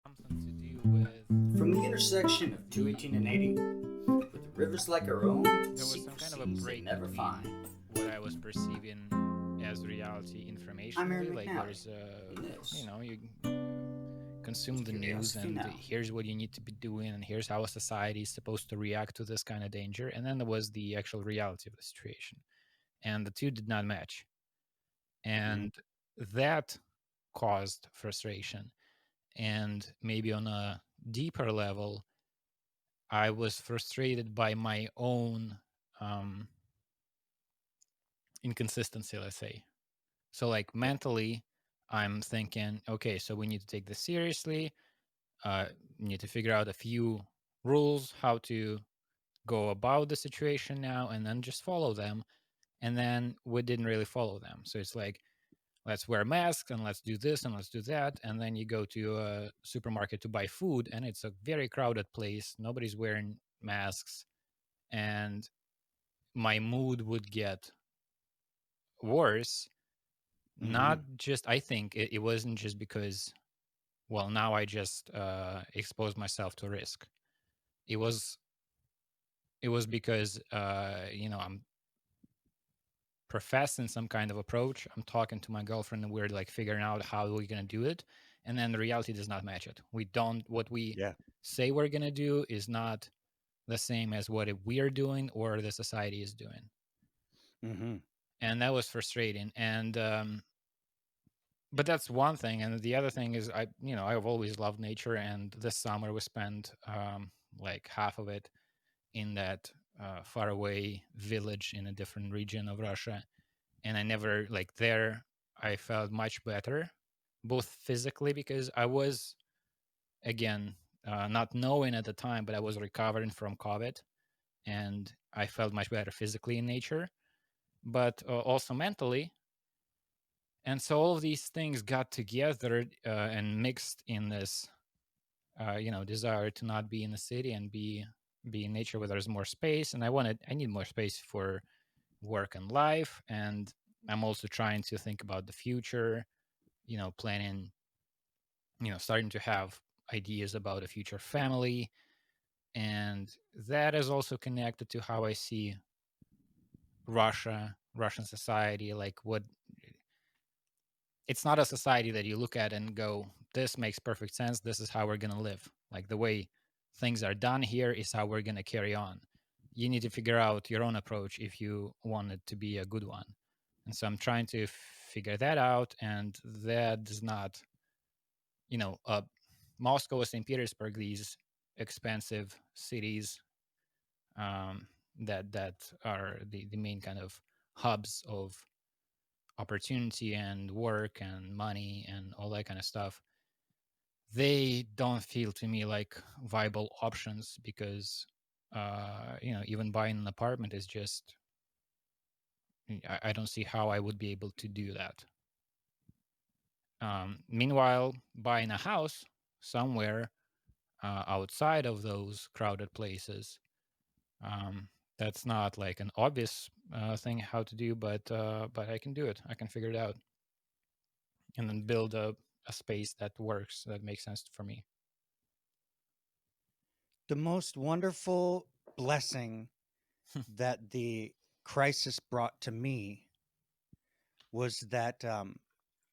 something to do with From the intersection of 218 and 80, with rivers like our own and there was some kind of a secrecies they break never between find. what I was perceiving as reality I'm Aaron informationally. Like McNally, there's and this you consume is the news, Curiosity and Now. here's what you need to be doing, and here's how a society is supposed to react to this kind of danger. And then there was the actual reality of the situation, and the two did not match, Mm-hmm. and that caused frustration. And maybe on a deeper level, I was frustrated by my own um, inconsistency, let's say. So, like mentally, I'm thinking, okay, so we need to take this seriously. We need to figure out a few rules how to go about the situation now, and then just follow them. And then we didn't really follow them. So it's like, let's wear masks and let's do this and let's do that. And then you go to a supermarket to buy food, and it's a very crowded place. Nobody's wearing masks, and my mood would get worse. Mm-hmm. Not just, I think it wasn't just because, well, now I just exposed myself to risk. It was because I'm professing some kind of approach. I'm talking to my girlfriend, and we're like figuring out how we're gonna do it, and then the reality does not match it. We don't What we Yeah. say we're gonna do is not the same as what we are doing or the society is doing, Mm-hmm. and that was frustrating. And but that's one thing, and the other thing is I've always loved nature, and this summer we spent like half of it in that faraway village in a different region of Russia, and I never like there. I felt much better, both physically because I was again not knowing at the time, but I was recovering from COVID, and I felt much better physically in nature, but also mentally. And so all of these things got together and mixed in this, desire to not be in the city and be in nature where there's more space. And I need more space for work and life, and I'm also trying to think about the future, planning, starting to have ideas about a future family. And that is also connected to how I see Russian society. Like, what it's not a society that you look at and go, this makes perfect sense, this is how we're going to live. Like, the way things are done here is how we're going to carry on. You need to figure out your own approach if you want it to be a good one. And so I'm trying to figure that out, and that does not, you know, uh, Moscow or St. Petersburg, these expensive cities, um, that are the main kind of hubs of opportunity and work and money and all that kind of stuff. They don't feel to me like viable options because, even buying an apartment is just, I don't see how I would be able to do that. Meanwhile, buying a house somewhere outside of those crowded places, um, that's not like an obvious thing how to do, but I can do it. I can figure it out, and then build a space that works, that makes sense for me. The most wonderful blessing that the crisis brought to me was that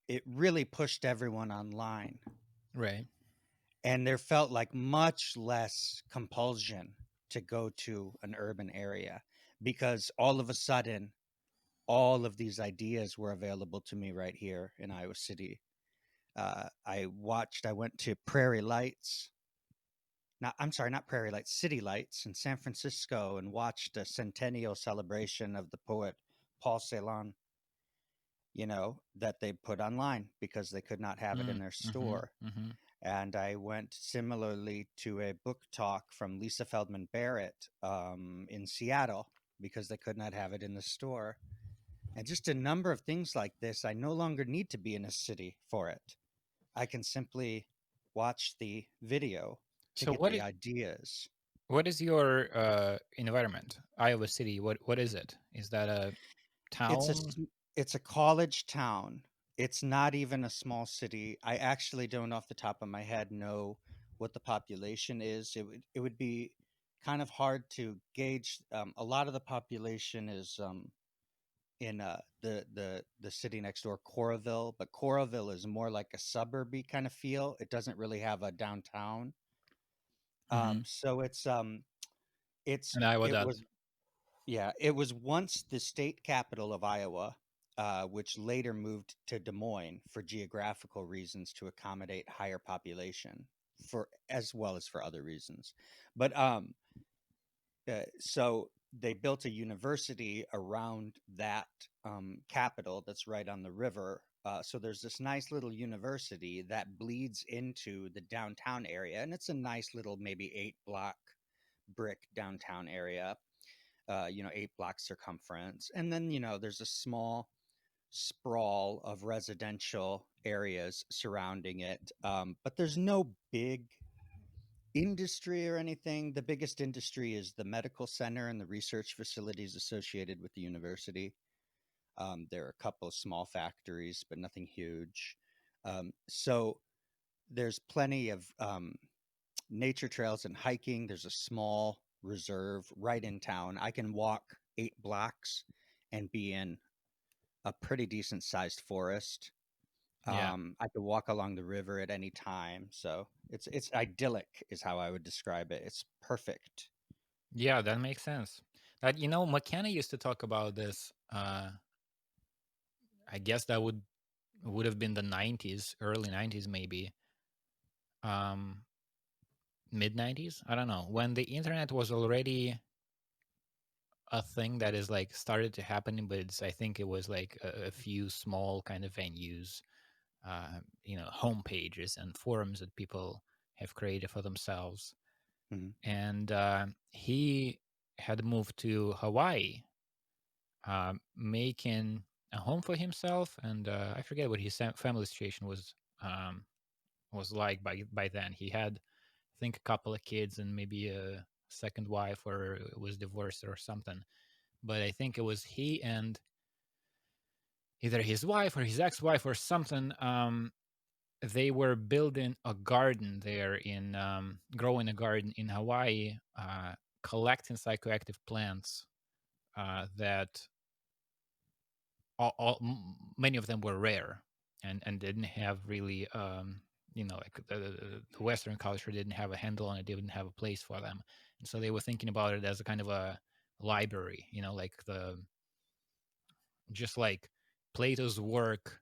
it really pushed everyone online, Right. and there felt like much less compulsion to go to an urban area because all of a sudden all of these ideas were available to me right here in Iowa City. I went to Prairie Lights. Not, I'm sorry, not Prairie Lights, City Lights in San Francisco, and watched a centennial celebration of the poet Paul Celan, that they put online because they could not have it in Mm, their mm-hmm, store. mm-hmm. And I went similarly to a book talk from Lisa Feldman Barrett in Seattle because they could not have it in the store. And just a number of things like this. I no longer need to be in a city for it. I can simply watch the video to So get the ideas. what is your environment? Iowa City. What is it? Is that a It's a town? s- it's a college town. It's not even a small city. I actually don't off the top of my head know what the population is. It would be kind of hard to gauge. A lot of the population is in the city next door, Coraville, but Coraville is more like a suburby kind of feel. It doesn't really have a downtown. Hmm. So And Iowa it does. was yeah, it was once the state capital of Iowa, which later moved to Des Moines for geographical reasons to accommodate higher population, for as well as for other reasons. But so they built a university around that capital that's right on the river. So there's this nice little university that bleeds into the downtown area, and it's a nice little maybe 8 block brick downtown area. 8 block circumference, and then there's a small sprawl of residential areas surrounding it. But there's no big industry or anything. The biggest industry is the medical center and the research facilities associated with the university. There are a couple of small factories, but nothing huge. So there's plenty of nature trails and hiking. There's a small reserve right in town. I can walk 8 blocks and be in a pretty decent sized forest. Yeah. I could walk along the river at any time, so it's idyllic, is how I would describe it. It's perfect. Yeah, that makes sense. That McKenna used to talk about this. I guess that would have been the 90s, early 90s maybe. Um Mid 90s, I don't know, when the internet was already a thing that is like started to happen, but I think it was like a few small kind of venues, home pages and forums that people have created for themselves. Mhm. And he had moved to Hawaii, making a home for himself. And I forget what his family situation was like by then. He had, I think, a couple of kids and maybe a second wife, or was divorced or something. But I think it was he and either his wife or his ex-wife or something. They were building a garden there growing a garden in Hawaii, collecting psychoactive plants that many of them were rare and didn't have really, like the Western culture didn't have a handle on it, didn't have a place for them. And so they were thinking about it as a kind of a library, like just like Plato's work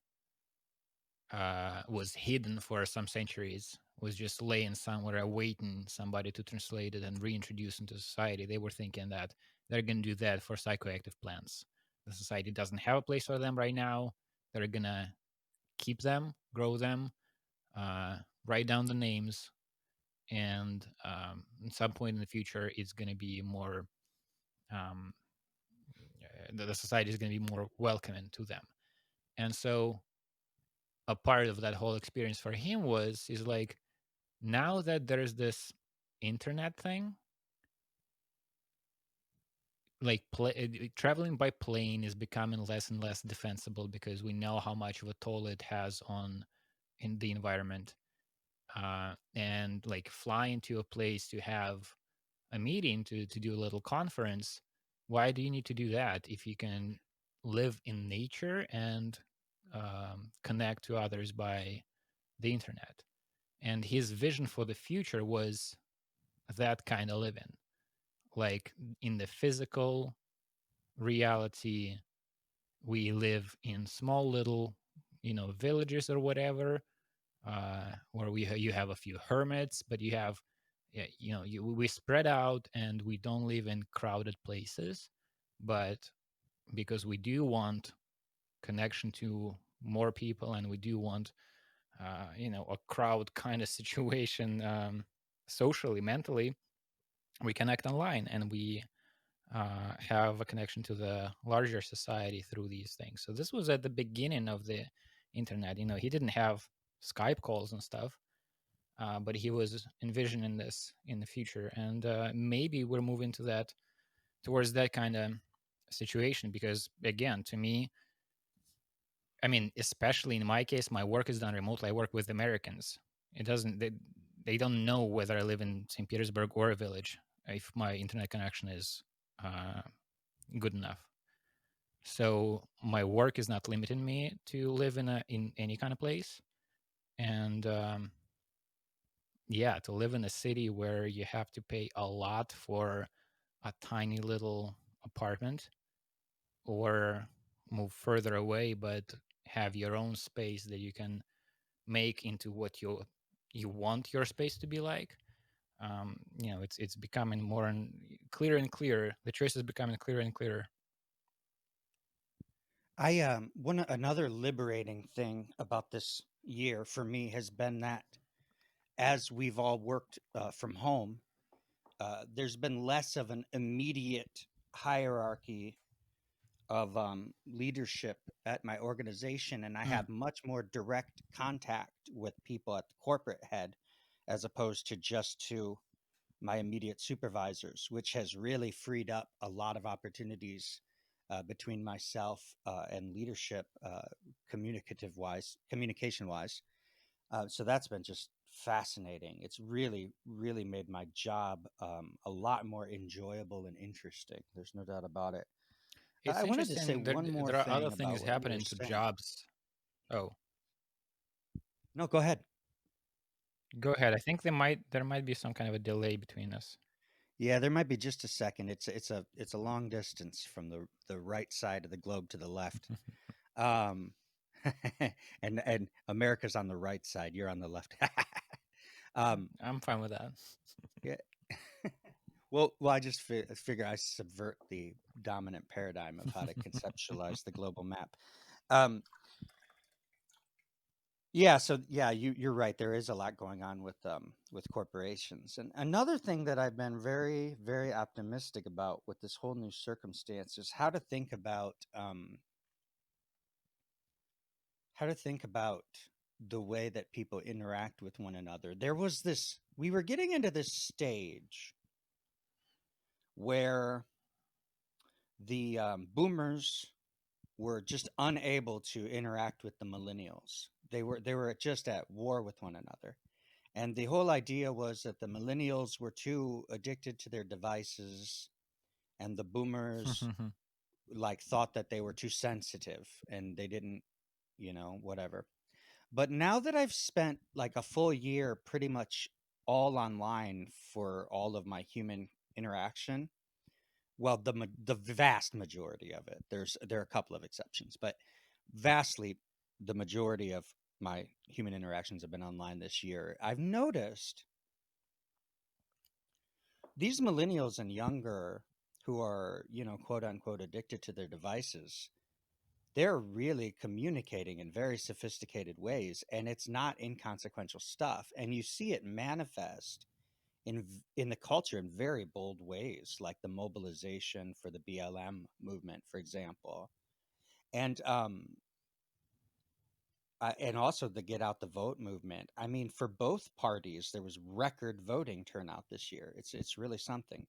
was hidden for some centuries, was just laying somewhere awaiting somebody to translate it and reintroduce into society. They were thinking that they're going to do that for psychoactive plants. The society doesn't have a place for them right now. They're going to keep them, grow them, uh, write down the names, and at some point in the future, it's going to be more, um, the society is going to be more welcoming to them. And so a part of that whole experience for him is like, now that there's this internet thing, like traveling by plane is becoming less and less defensible because we know how much of a toll it has on in the environment. And like flying to a place to have a meeting to do a little conference, why do you need to do that if you can live in nature and connect to others by the internet? And his vision for the future was that kind of living, like in the physical reality. We live in small little, villages or whatever, where you have a few hermits, but you have, yeah, we spread out and we don't live in crowded places. But because we do want connection to more people, and we do want, a crowd kind of situation, socially, mentally, we connect online, and we have a connection to the larger society through these things. So this was at the beginning of the internet. He didn't have Skype calls and stuff, but he was envisioning this in the future, and maybe we're moving towards that kind of situation. Because again, to me, I mean, especially in my case, my work is done remotely. I work with Americans. It doesn't. They don't know whether I live in St. Petersburg or a village if my internet connection is uh, good enough. So my work is not limiting me to live in any kind of place, and yeah, to live in a city where you have to pay a lot for a tiny little apartment, or move further away but have your own space that you can make into what you want your space to be like. It's becoming more and clearer and clearer. The choice is becoming clearer and clearer. I one another liberating thing about this year for me has been that as we've all worked from home, there's been less of an immediate hierarchy of leadership at my organization, and I Mm. have much more direct contact with people at the corporate head as opposed to just to my immediate supervisors, which has really freed up a lot of opportunities between myself and leadership, communication wise. So that's been just fascinating. It's really, really made my job a lot more enjoyable and interesting. There's no doubt about it. It's I wanted to say interesting. one more There are other thing about things what you were happening to saying. jobs. Oh, No, go ahead. go ahead. I think there might be some kind of a delay between us. Yeah, there might be just a second. It's a long distance from the right side of the globe to the left. Um, and America's on the right side. You're on the left. I'm fine with that. Yeah. Well, I just figure I subvert the dominant paradigm of how to conceptualize the global map. Um, yeah, so yeah, you're right. There is a lot going on with corporations, and another thing that I've been very very optimistic about with this whole new circumstance is how to think about the way that people interact with one another. We were getting into this stage where the boomers were just unable to interact with the millennials. They were just at war with one another. And the whole idea was that the millennials were too addicted to their devices and the boomers like thought that they were too sensitive and they didn't, whatever. But now that I've spent like a full year pretty much all online for all of my human interaction, well, the vast majority of it. There are a couple of exceptions, but vastly the majority of my human interactions have been online this year. I've noticed these millennials and younger who are, quote unquote addicted to their devices, they're really communicating in very sophisticated ways, and it's not inconsequential stuff, and you see it manifest in the culture in very bold ways, like the mobilization for the BLM movement, for example, and and also the Get Out the Vote movement. I mean, for both parties, there was record voting turnout this year. It's really something,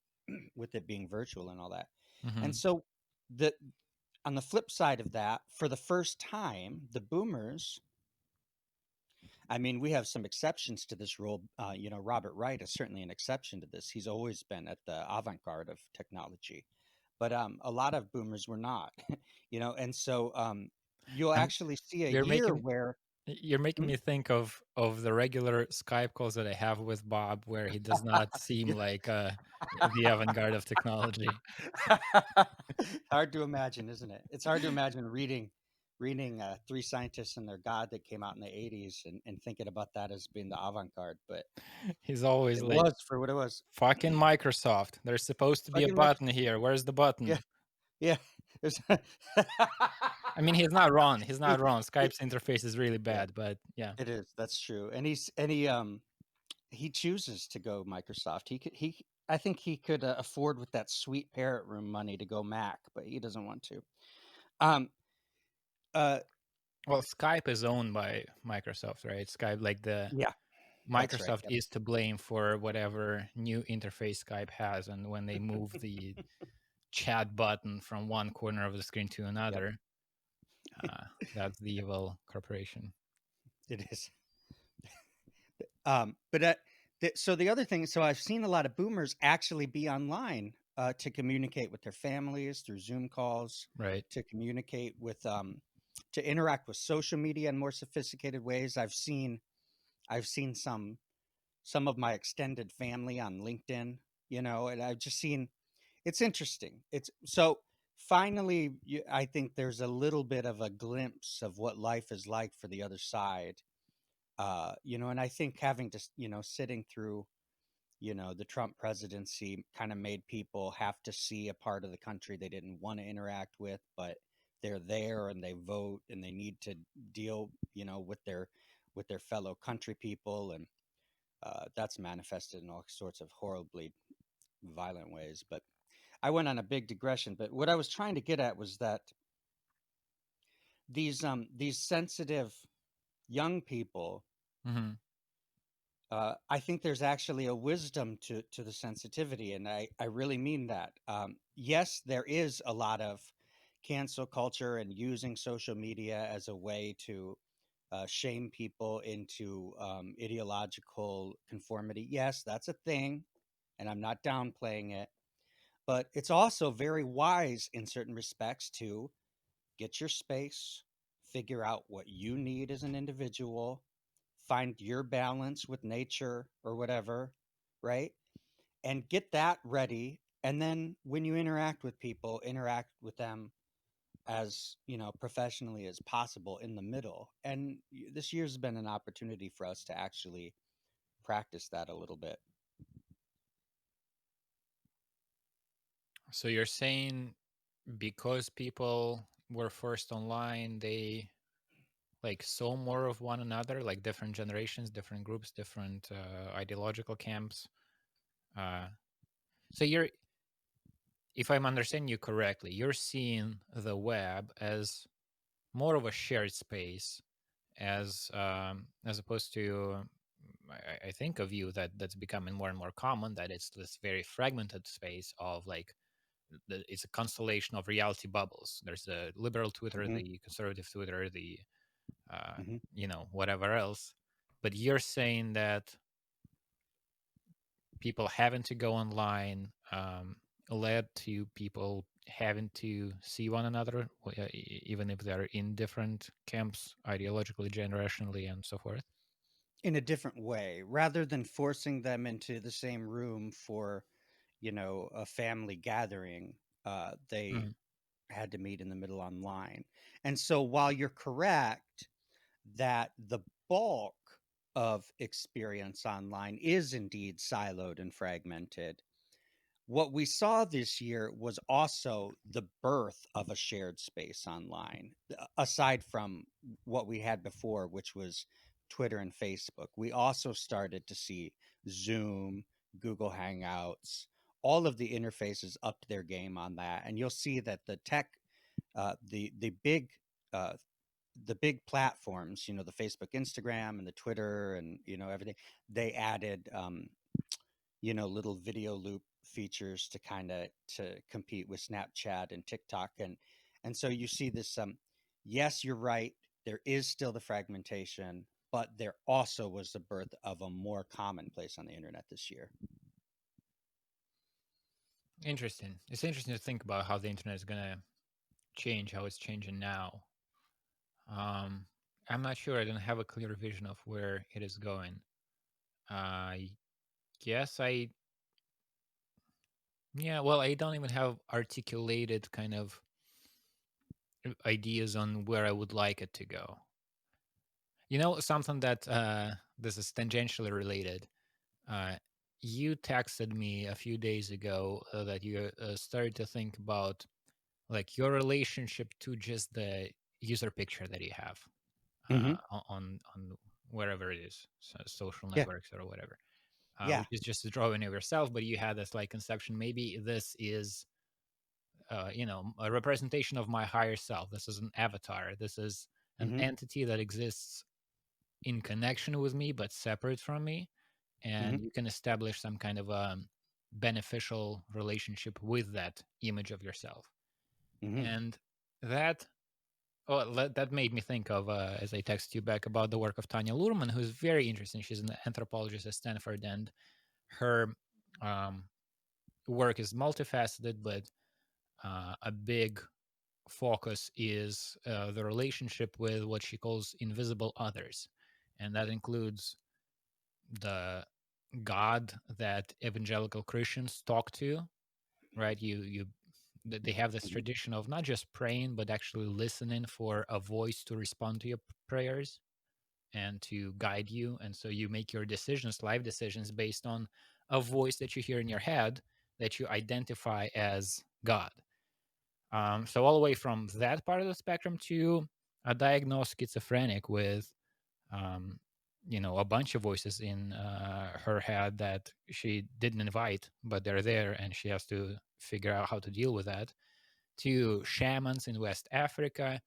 with it being virtual and all that. Hmm. And so, the on the flip side of that, for the first time, the boomers. I mean, we have some exceptions to this rule. Robert Wright is certainly an exception to this. He's always been at the avant-garde of technology, but a lot of boomers were not. And so you'll I'm actually see a you're year making where. you're making Hmm? me think of the regular Skype calls that I have with Bob, where he does not seem like the avant-garde of technology. Hard to imagine, isn't it? It's hard to imagine reading Three Scientists and Their God that came out in the 80s and thinking about that as being the avant-garde, but He's always it like, was for what it was. fucking Microsoft. There's supposed to be a Fucking Microsoft. button here. Where's the Yeah, button? yeah. There's- I mean, he's not wrong. He's not wrong. He- Skype's interface is really yeah, bad, but yeah, it is. That's true. And he chooses to go Microsoft. I think he could afford with that sweet parrot room money to go Mac, but he doesn't want to. Um, uh, well, Skype is owned by Microsoft, right? Skype, like the yeah, that's right. Microsoft is to blame for whatever new interface Skype has, and when they move the chat button from one corner of the screen to Yep. another. That's the evil corporation. It is. But so the other thing, so I've seen a lot of boomers actually be online to communicate with their families through Zoom calls, Right. to communicate with, to interact with social media in more sophisticated ways. I've seen some of my extended family on LinkedIn, and I've just seen it's interesting. It's so finally, I think there's a little bit of a glimpse of what life is like for the other side. And I think having to, sitting through, the Trump presidency kind of made people have to see a part of the country they didn't want to interact with, but they're there and they vote and they need to deal, with their fellow country people, and that's manifested in all sorts of horribly violent ways. But I went on a big digression. But what I was trying to get at was that these sensitive young people, Hmm. I think there's actually a wisdom to the sensitivity, and I really mean that. Yes, there is a lot of cancel culture and using social media as a way to shame people into ideological conformity. Yes, that's a thing, and I'm not downplaying it. But it's also very wise in certain respects to get your space, figure out what you need as an individual, find your balance with nature or whatever, right? And get that ready. And then when you interact with people, interact with them as, professionally as possible in the middle. And this year's been an opportunity for us to actually practice that a little bit. So you're saying because people were first online, they like saw more of one another, like different generations, different groups, different ideological camps. Uh, so you're, if I'm understanding you correctly, you're seeing the web as more of a shared space, as opposed to I think a view that's becoming more and more common, that it's this very fragmented space of like it's a constellation of reality bubbles. There's the liberal Twitter, Hmm. the conservative Twitter, the Hmm. whatever else. But you're saying that people having to go online led to people having to see one another, even if they're in different camps, ideologically, generationally, and so forth. In a different way, rather than forcing them into the same room for, a family gathering, they Mhm. had to meet in the middle online. And so while you're correct that the bulk of experience online is indeed siloed and fragmented, what we saw this year was also the birth of a shared space online, aside from what we had before, which was Twitter and Facebook. We also started to see Zoom, Google Hangouts, all of the interfaces upped their game on that. And you'll see that the tech, the big, uh, the big platforms, the Facebook, Instagram, and the Twitter, and everything, they added little video loop features to kind of to compete with Snapchat and TikTok, and so you see this. Yes, you're right. There is still the fragmentation, but there also was the birth of a more commonplace on the internet this year. Interesting. It's interesting to think about how the internet is gonna change, how it's changing now. Um, I'm not sure. I don't have a clear vision of where it is going. I guess yeah. Well, I don't even have articulated kind of ideas on where I would like it to go. Something that this is tangentially related. Uh, you texted me a few days ago that you started to think about like your relationship to just the user picture that you have Hmm. on wherever it is, so social Yeah, networks or whatever, yeah. which is just a drawing of yourself. But you had this like conception, maybe this is a representation of my higher self. This is an avatar. This is an Hmm. entity that exists in connection with me but separate from me, Hmm. and you can establish some kind of a beneficial relationship with that image of yourself. Hmm. And that Well, that made me think of, as I text you back, about the work of Tanya Luhrmann, who's very interesting. She's an anthropologist at Stanford, and her um, work is multifaceted, but a big focus is the relationship with what she calls invisible others, and that includes the God that evangelical Christians talk to. Right? They have this Mhm. tradition of not just praying, but actually listening for a voice to respond to your prayers and to guide you. And so you make your decisions, life decisions, based on a voice that you hear in your head that you identify as God. So all the way from that part of the spectrum to a diagnosed schizophrenic with, um, a bunch of voices in her head that she didn't invite, but they're there, and she has to figure out how to deal with that. To shamans in West Africa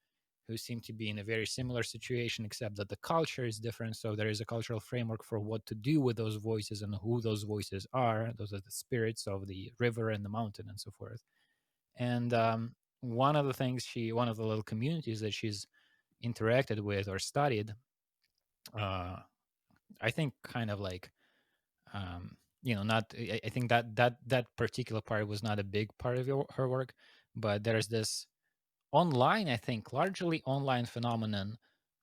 who seem to be in a very similar situation, except that the culture is different. So there is a cultural framework for what to do with those voices and who those voices are. Those are the spirits of the river and the mountain and so forth. And one of the little communities that she's interacted with or studied, uh, I think kind of like, not, I think that particular part was not a big part of her work, but there's this online, I think, largely online phenomenon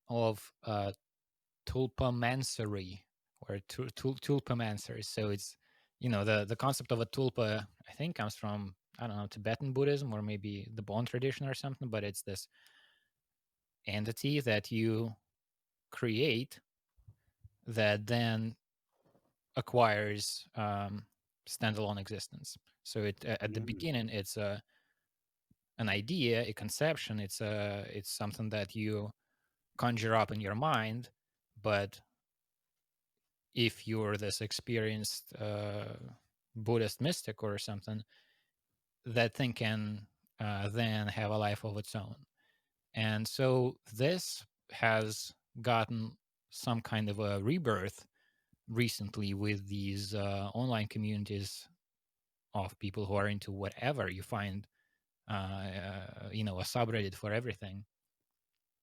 of tulpamancers or tulpamancers. So it's, the concept of a tulpa, I think, comes from, I don't know, Tibetan Buddhism or maybe the Bon tradition or something, but it's this entity that you create that then acquires standalone existence. So at the Mm. beginning, it's an idea, a conception. It's something that you conjure up in your mind, but if you're this experienced Buddhist mystic or something, that thing can then have a life of its own. And so this has gotten some kind of a rebirth recently with these online communities of people who are into whatever. You find, a subreddit for everything.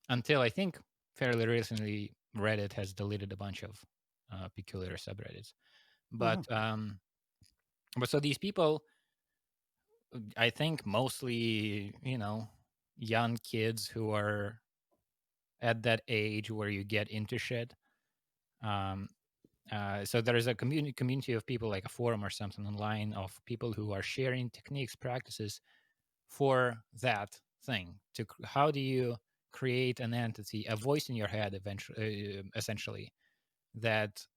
Until I think fairly recently, Reddit has deleted a bunch of peculiar subreddits. Uh-huh. But so these people, I think mostly, young kids who are at that age where you get into shit. Um, so there is a community of people, like a forum or something online, of people who are sharing techniques, practices for that thing. How do you create an entity, a voice in your head, eventually, essentially, that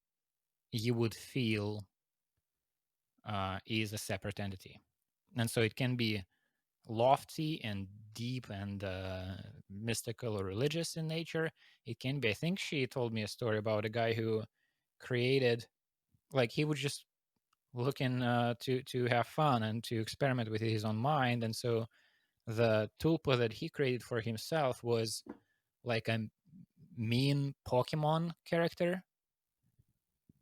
you would feel is a separate entity. And so it can be lofty and deep and mystical or religious in nature. It can be, I think she told me a story about a guy who created, like, he would just looking to have fun and to experiment with his own mind. And so the tulpa that he created for himself was like a mean Pokemon character.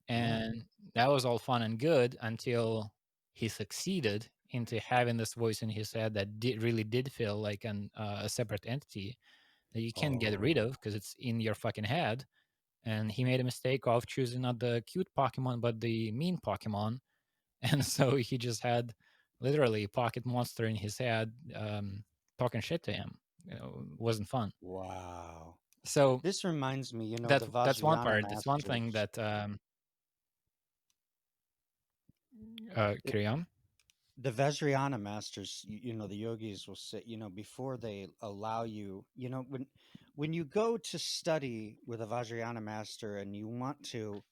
Oh. And that was all fun and good until he succeeded into having this voice in his head that really did feel like a separate entity that you can't get rid of Oh. because it's in your fucking head. And he made a mistake of choosing not the cute Pokemon but the mean Pokemon, and so he just had literally a pocket monster in his head, talking shit to him. It wasn't fun. Wow. So This reminds me, the that's one Vajrayana part. It's one thing masters. that carry on. The Vajrayana masters, the yogis will say, before they allow you, when you go to study with a Vajrayana master and you want to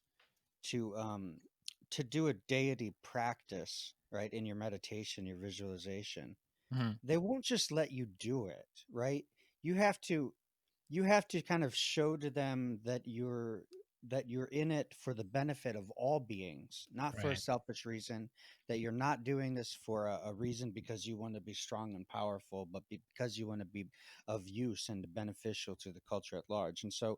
um to do a deity practice, right, in your meditation, your visualization, Mhm. they won't just let you do it, right? You have to you have to kind of show to them that you're in it for the benefit of all beings, not for a Right. selfish reason, that you're not doing this for a reason because you want to be strong and powerful, but because you want to be of use and beneficial to the culture at large. And so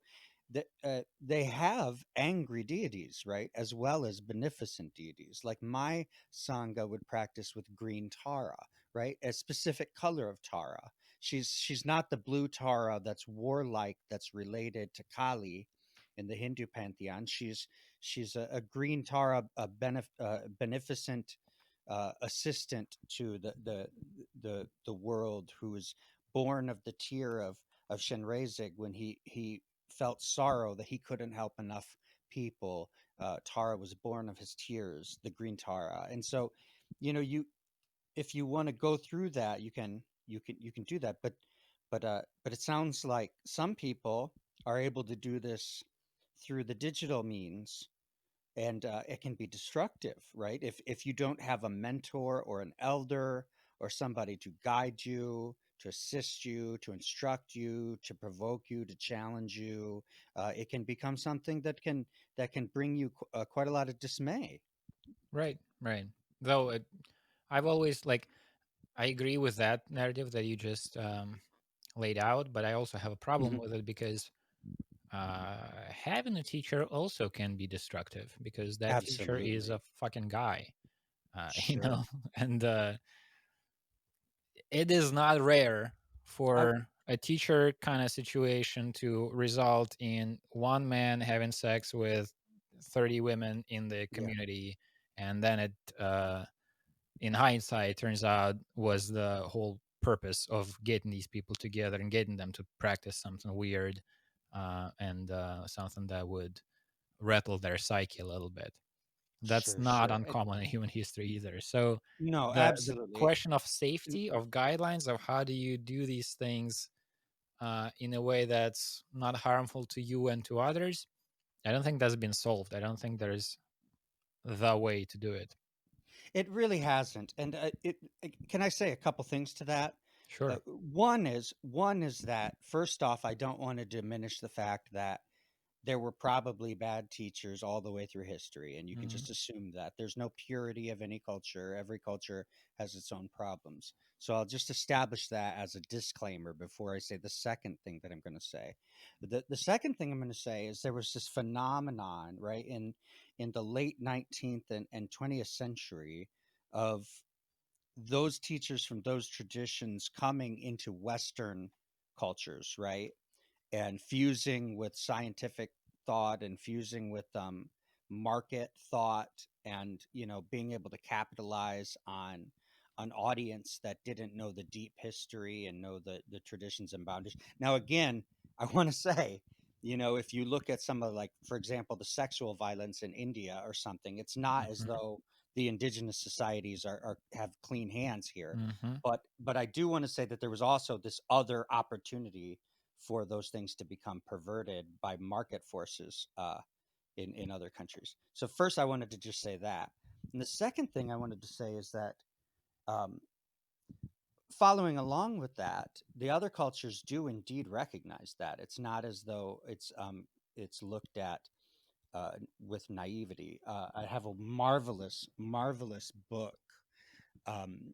they have angry deities, right, as well as beneficent deities. Like my sangha would practice with green tara, right, a specific color of tara, she's not the blue Tara that's warlike, that's related to Kali in the Hindu pantheon. She's a green Tara, a beneficent assistant to the world, who is born of the tear of Shenrezig when he felt sorrow that he couldn't help enough people. Tara was born of his tears, the green Tara. And so, you if you want to go through that, you can do that. But it sounds like some people are able to do this through the digital means, and it can be destructive, right? If you don't have a mentor or an elder or somebody to guide you, to assist you, to instruct you, to provoke you, to challenge you, it can become something that can bring you quite a lot of dismay. Right, right. Though I've always like I agree with that narrative that you just laid out, but I also have a problem Mhm. with it because having a teacher also can be destructive because that teacher is a Absolutely. fucking guy, you Sure. know, and it is not rare I, for a teacher kind of situation to result in one man having sex with 30 women in the yeah, community, and then it in hindsight turns out was the whole purpose of getting these people together and getting them to practice something weird, and something that would rattle their psyche a little bit. That's sure, not sure. uncommon in human history either. So No, the absolutely. question of safety, of guidelines, of how do you do these things in a way that's not harmful to you and to others, I don't think that's been solved. I don't think there's the way to do it. It really hasn't. And can I say a couple things to that? Sure. One is that, first off, I don't want to diminish the fact that there were probably bad teachers all the way through history, and you can Hmm. just assume that there's no purity of any culture. Every culture has its own problems. So I'll just establish that as a disclaimer before I say the second thing that I'm going to say. The second thing I'm going to say is there was this phenomenon, right, in the late 19th and 20th century, of those teachers from those traditions coming into Western cultures, right? And fusing with scientific thought, and fusing with market thought, and being able to capitalize on an audience that didn't know the deep history and know the traditions and boundaries. Now, again, I want to say, if you look at some of, like, for example, the sexual violence in India or something, it's not as Hmm. though the indigenous societies are have clean hands here. Hmm. But I do want to say that there was also this other opportunity for those things to become perverted by market forces in other countries. So first, I wanted to just say that, and the second thing I wanted to say is that, um, following along with that, the other cultures do indeed recognize that. It's not as though it's looked at with naivety. I have a marvelous, marvelous book um,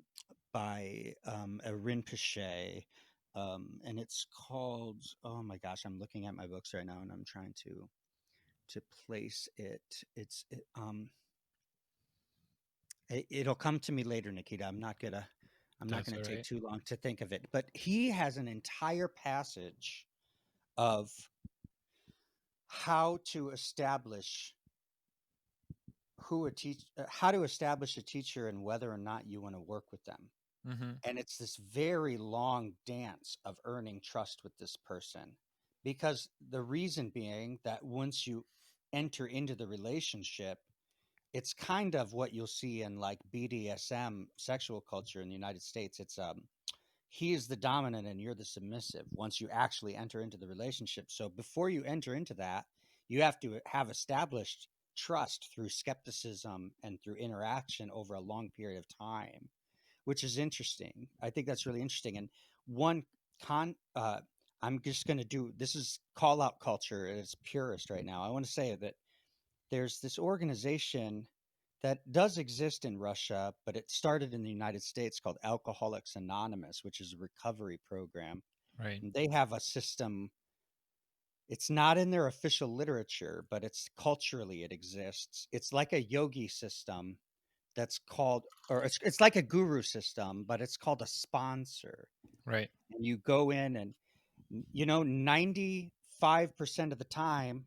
by a Rinpoche, and it's called. Oh my gosh, I'm looking at my books right now, and I'm trying to place it. It'll come to me later, Nikita. I'm not That's gonna all take right. too long to think of it. But he has an entire passage of how to establish how to establish a teacher, and whether or not you want to work with them. Hmm. And it's this very long dance of earning trust with this person, because the reason being that once you enter into the relationship, it's kind of what you'll see in, like, BDSM sexual culture in the United States. It's he is the dominant and you're the submissive once you actually enter into the relationship. So before you enter into that, you have to have established trust through skepticism and through interaction over a long period of time, which is interesting. I think that's really interesting. And one con, I'm just going to do this is call out culture at its purest right now. I want to say that there's this organization that does exist in Russia, but it started in the United States, called Alcoholics Anonymous, which is a recovery program. Right. And they have a system. It's not in their official literature, but it's culturally it exists. It's like a yogi system that's called, or it's like a guru system, but it's called a sponsor. Right. And you go in and, 95% of the time,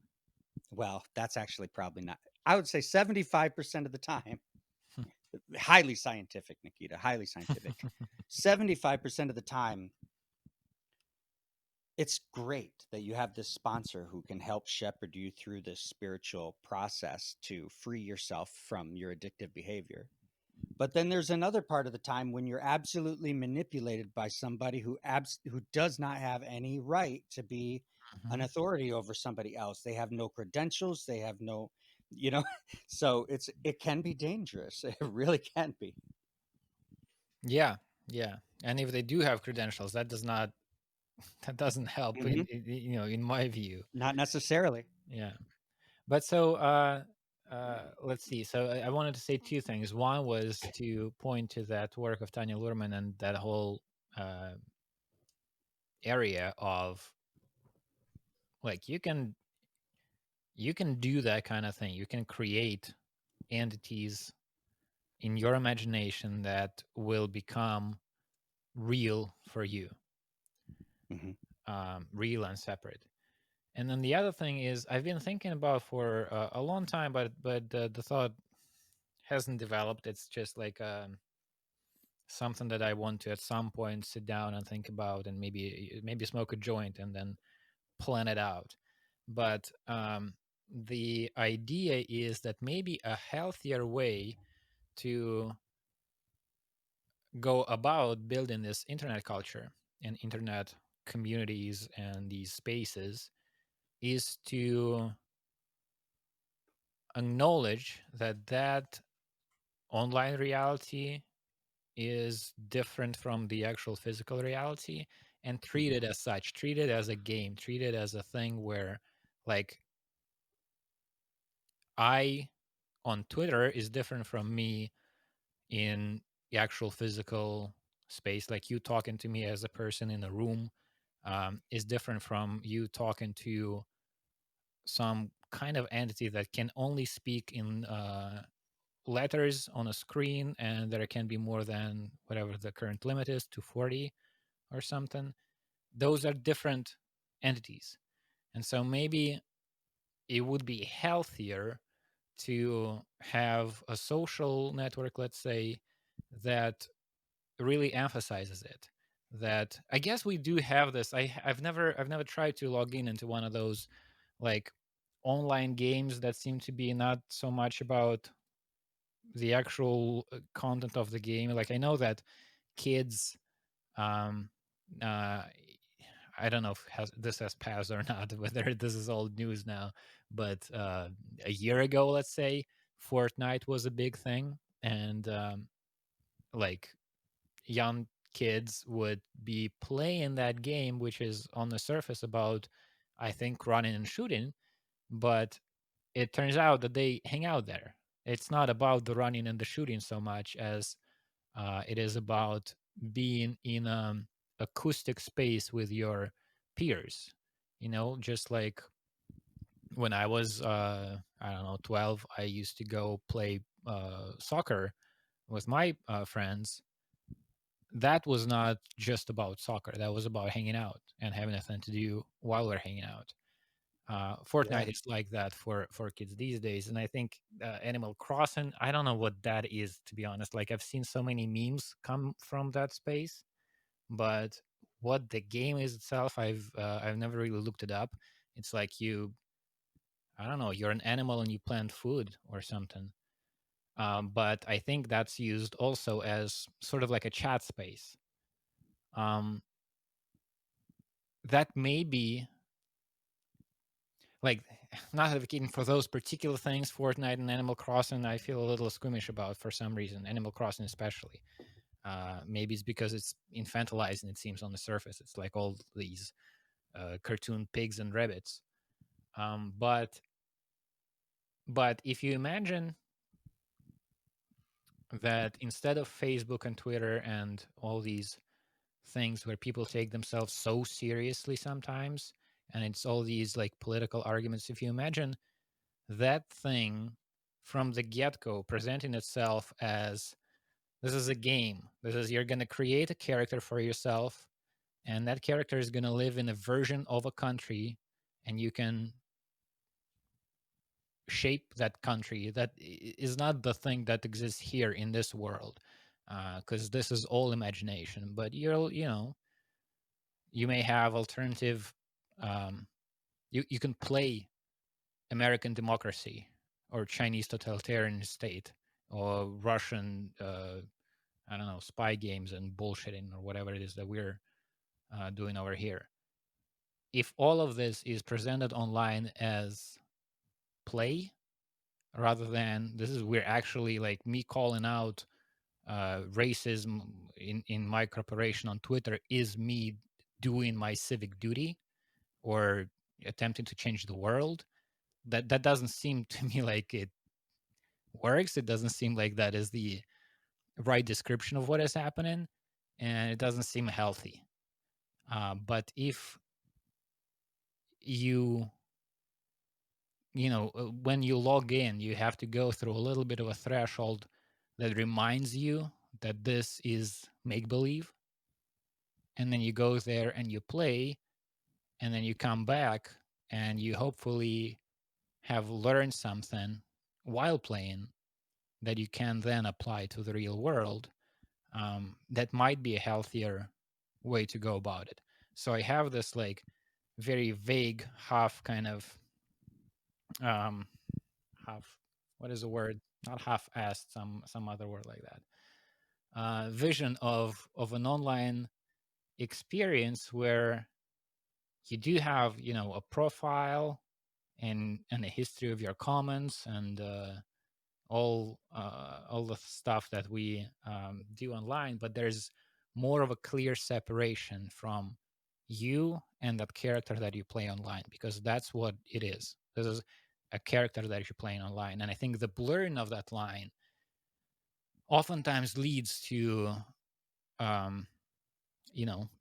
well, that's actually probably not. I would say 75% of the time, highly scientific, Nikita, highly scientific. 75% of the time, it's great that you have this sponsor who can help shepherd you through this spiritual process to free yourself from your addictive behavior. But then there's another part of the time when you're absolutely manipulated by somebody who does not have any right to be an Mhm. authority over somebody else. They have no credentials. They have no, you know, so it can be dangerous. It really can be. Yeah, yeah. And if they do have credentials, that doesn't help Hmm. in my view. Not necessarily. Yeah. But so let's see. So I wanted to say two things. One was to point to that work of Tanya Luhrmann and that whole uh, area of like you can do that kind of thing. You can create entities in your imagination that will become real for you, Hmm. real and separate. And then the other thing is, I've been thinking about for a long time, but the thought hasn't developed. It's just like something that I want to at some point sit down and think about, and maybe smoke a joint and then plan it out. But the idea is that maybe a healthier way to go about building this internet culture and internet communities and these spaces is to acknowledge that online reality is different from the actual physical reality and treat Hmm. it as such, treat it as a game, treat it as a thing where like I on Twitter is different from me in the actual physical space. Like you talking to me as a person in a room is different from you talking to some kind of entity that can only speak in letters on a screen, and there can be more than whatever the current limit is, 240 or something. Those are different entities. And so maybe it would be healthier to have a social network, let's say, that really emphasizes it. That I guess we do have this. I've never tried to log in into one of those like online games that seem to be not so much about the actual content of the game. Like I know that kids, um, uh, I don't know if this has passed or not, whether this is old news now, but a year ago, let's say, Fortnite was a big thing, and like young kids would be playing that game, which is on the surface about, I think, running and shooting, but it turns out that they hang out there. It's not about the running and the shooting so much as it is about being in an acoustic space with your peers. Just like when I was, I don't know, 12, I used to go play soccer with my friends. That was not just about soccer. That was about hanging out and having a thing to do while we're hanging out. Yeah. Fortnite is like that for kids these days, and I think Animal Crossing. I don't know what that is, to be honest. Like I've seen so many memes come from that space, but what the game is itself, I've never really looked it up. It's like I don't know, you're an animal and you plant food or something. But I think that's used also as sort of like a chat space. Um, that may be like not advocating for those particular things. Fortnite and Animal Crossing, I feel a little squeamish about for some reason. Animal Crossing, especially. Maybe it's because it's infantilized and it seems on the surface. It's like all these cartoon pigs and rabbits. But if you imagine that instead of Facebook and Twitter and all these things where people take themselves so seriously sometimes, and it's all these like political arguments, if you imagine that thing from the get-go presenting itself as this is a game. This is you're going to create a character for yourself, and that character is going to live in a version of a country, and you can shape that country. That is not the thing that exists here in this world, because this is all imagination. But you may have alternative. Um, you can play American democracy or Chinese totalitarian state or Russian I don't know, spy games and bullshitting or whatever it is that we're doing over here. If all of this is presented online as play rather than this is we're actually like me calling out racism in my corporation on Twitter is me doing my civic duty or attempting to change the world. That doesn't seem to me like it works. It doesn't seem like that is the right description of what is happening, and it doesn't seem healthy. But if you when you log in, you have to go through a little bit of a threshold that reminds you that this is make believe, and then you go there and you play, and then you come back and you hopefully have learned something while playing that you can then apply to the real world. That might be a healthier way to go about it. So I have this like very vague half kind of um half, what is the word, not half-assed, some other word like that, vision of an online experience where you do have a profile and a history of your comments and all the stuff that we do online, but there's more of a clear separation from you and that character that you play online, because that's what it is. This is a character that you're playing online, and I think the blurring of that line oftentimes leads to um,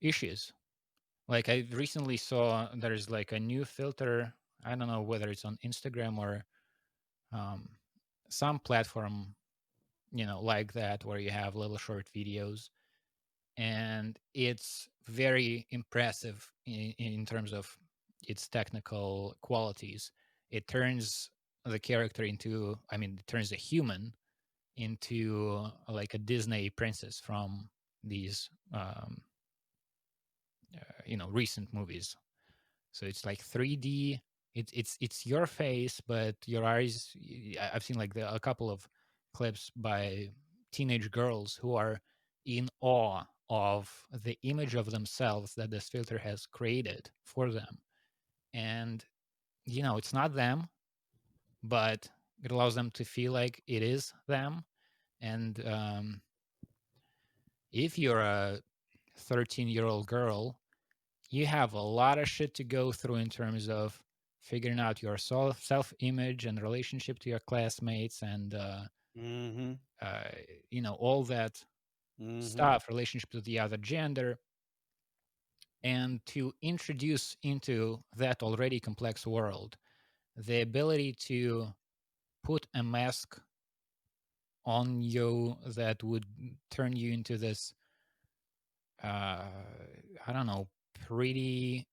issues. Like I recently saw there's like a new filter. I don't know whether it's on Instagram or um, some platform like that, where you have little short videos, and it's very impressive in terms of its technical qualities. It turns the character into, it turns a human into like a Disney princess from these recent movies. So it's like 3D. It's your face, but your eyes. I've seen like a couple of clips by teenage girls who are in awe of the image of themselves that this filter has created for them. And it's not them, but it allows them to feel like it is them. And if you're a 13-year-old girl, you have a lot of shit to go through in terms of figuring out your self-image and relationship to your classmates and Mm-hmm. all that Mm-hmm. stuff, relationship to the other gender, and to introduce into that already complex world the ability to put a mask on you that would turn you into this I don't know, pretty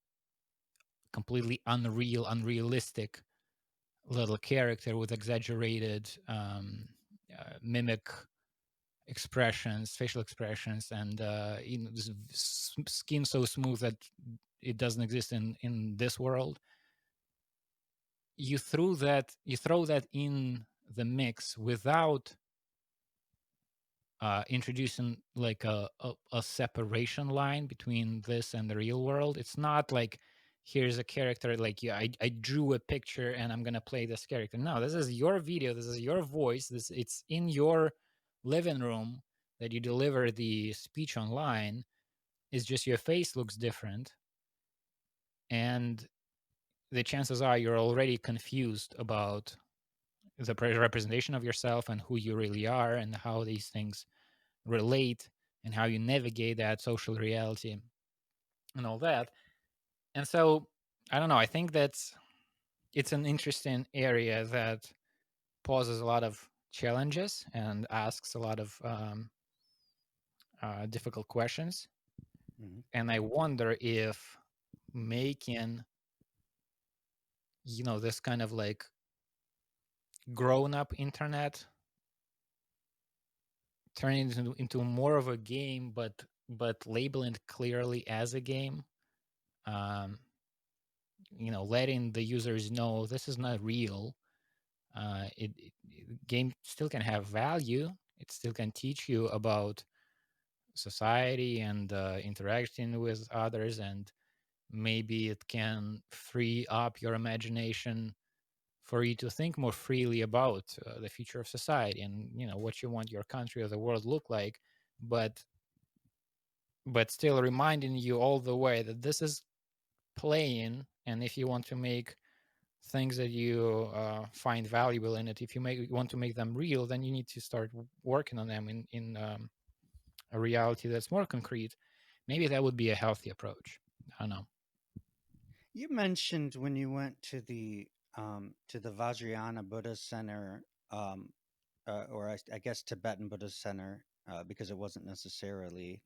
completely unrealistic little character with exaggerated mimic expressions, facial expressions, and this skin so smooth that it doesn't exist in this world. You throw that in the mix without introducing like a separation line between this and the real world. It's not like here's a character like yeah, I drew a picture and I'm gonna play this character. No, this is your video, this is your voice, it's in your living room that you deliver the speech online. It's just your face looks different, and the chances are you're already confused about the representation of yourself and who you really are and how these things relate and how you navigate that social reality and all that. And so I don't know, I think it's an interesting area that poses a lot of challenges and asks a lot of difficult questions. Mhm. And I wonder if making, this kind of like grown up internet, turning it into more of a game, but labeling it clearly as a game, um, letting the users know this is not real. Game still can have value. It still can teach you about society and interacting with others, and maybe it can free up your imagination for you to think more freely about the future of society and what you want your country or the world look like, but still reminding you all the way that this is playing. And if you want to make things that you find valuable in it, if you want to make them real, then you need to start working on them in a reality that's more concrete. Maybe that would be a healthy approach. I don't know. You mentioned when you went to the Vajrayana Buddhist Center, um, or I guess Tibetan Buddhist Center, because it wasn't necessarily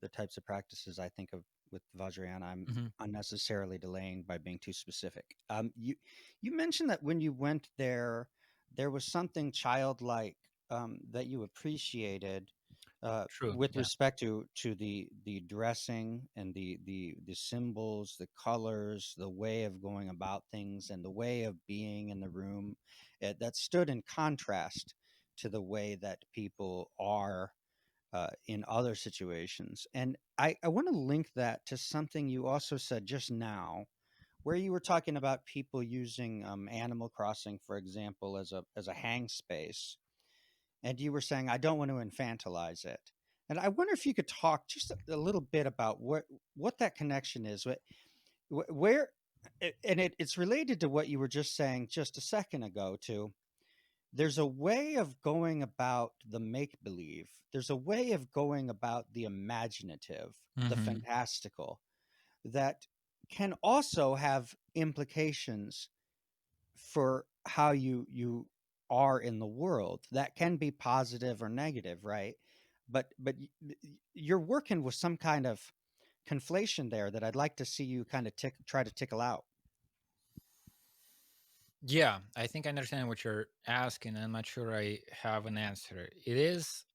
the types of practices I think of with Vajrayana. I'm Hmm. unnecessarily delaying by being too specific. You mentioned that when you went there, there was something childlike that you appreciated True. with Yeah. respect to the dressing and the symbols, the colors, the way of going about things, and the way of being in the room that stood in contrast to the way that people are in other situations. And I want to link that to something you also said just now, where you were talking about people using Animal Crossing, for example, as a hang space, and you were saying I don't want to infantilize it. And I wonder if you could talk just a little bit about what that connection is, where, and it's related to what you were just saying just a second ago too. There's a way of going about the make believe. There's a way of going about the imaginative, the Hmm. fantastical, that can also have implications for how you are in the world. That can be positive or negative, right? You're working with some kind of conflation there that I'd like to see you kind of try to tickle out. Yeah, I think I understand what you're asking. I'm not sure I have an answer. It's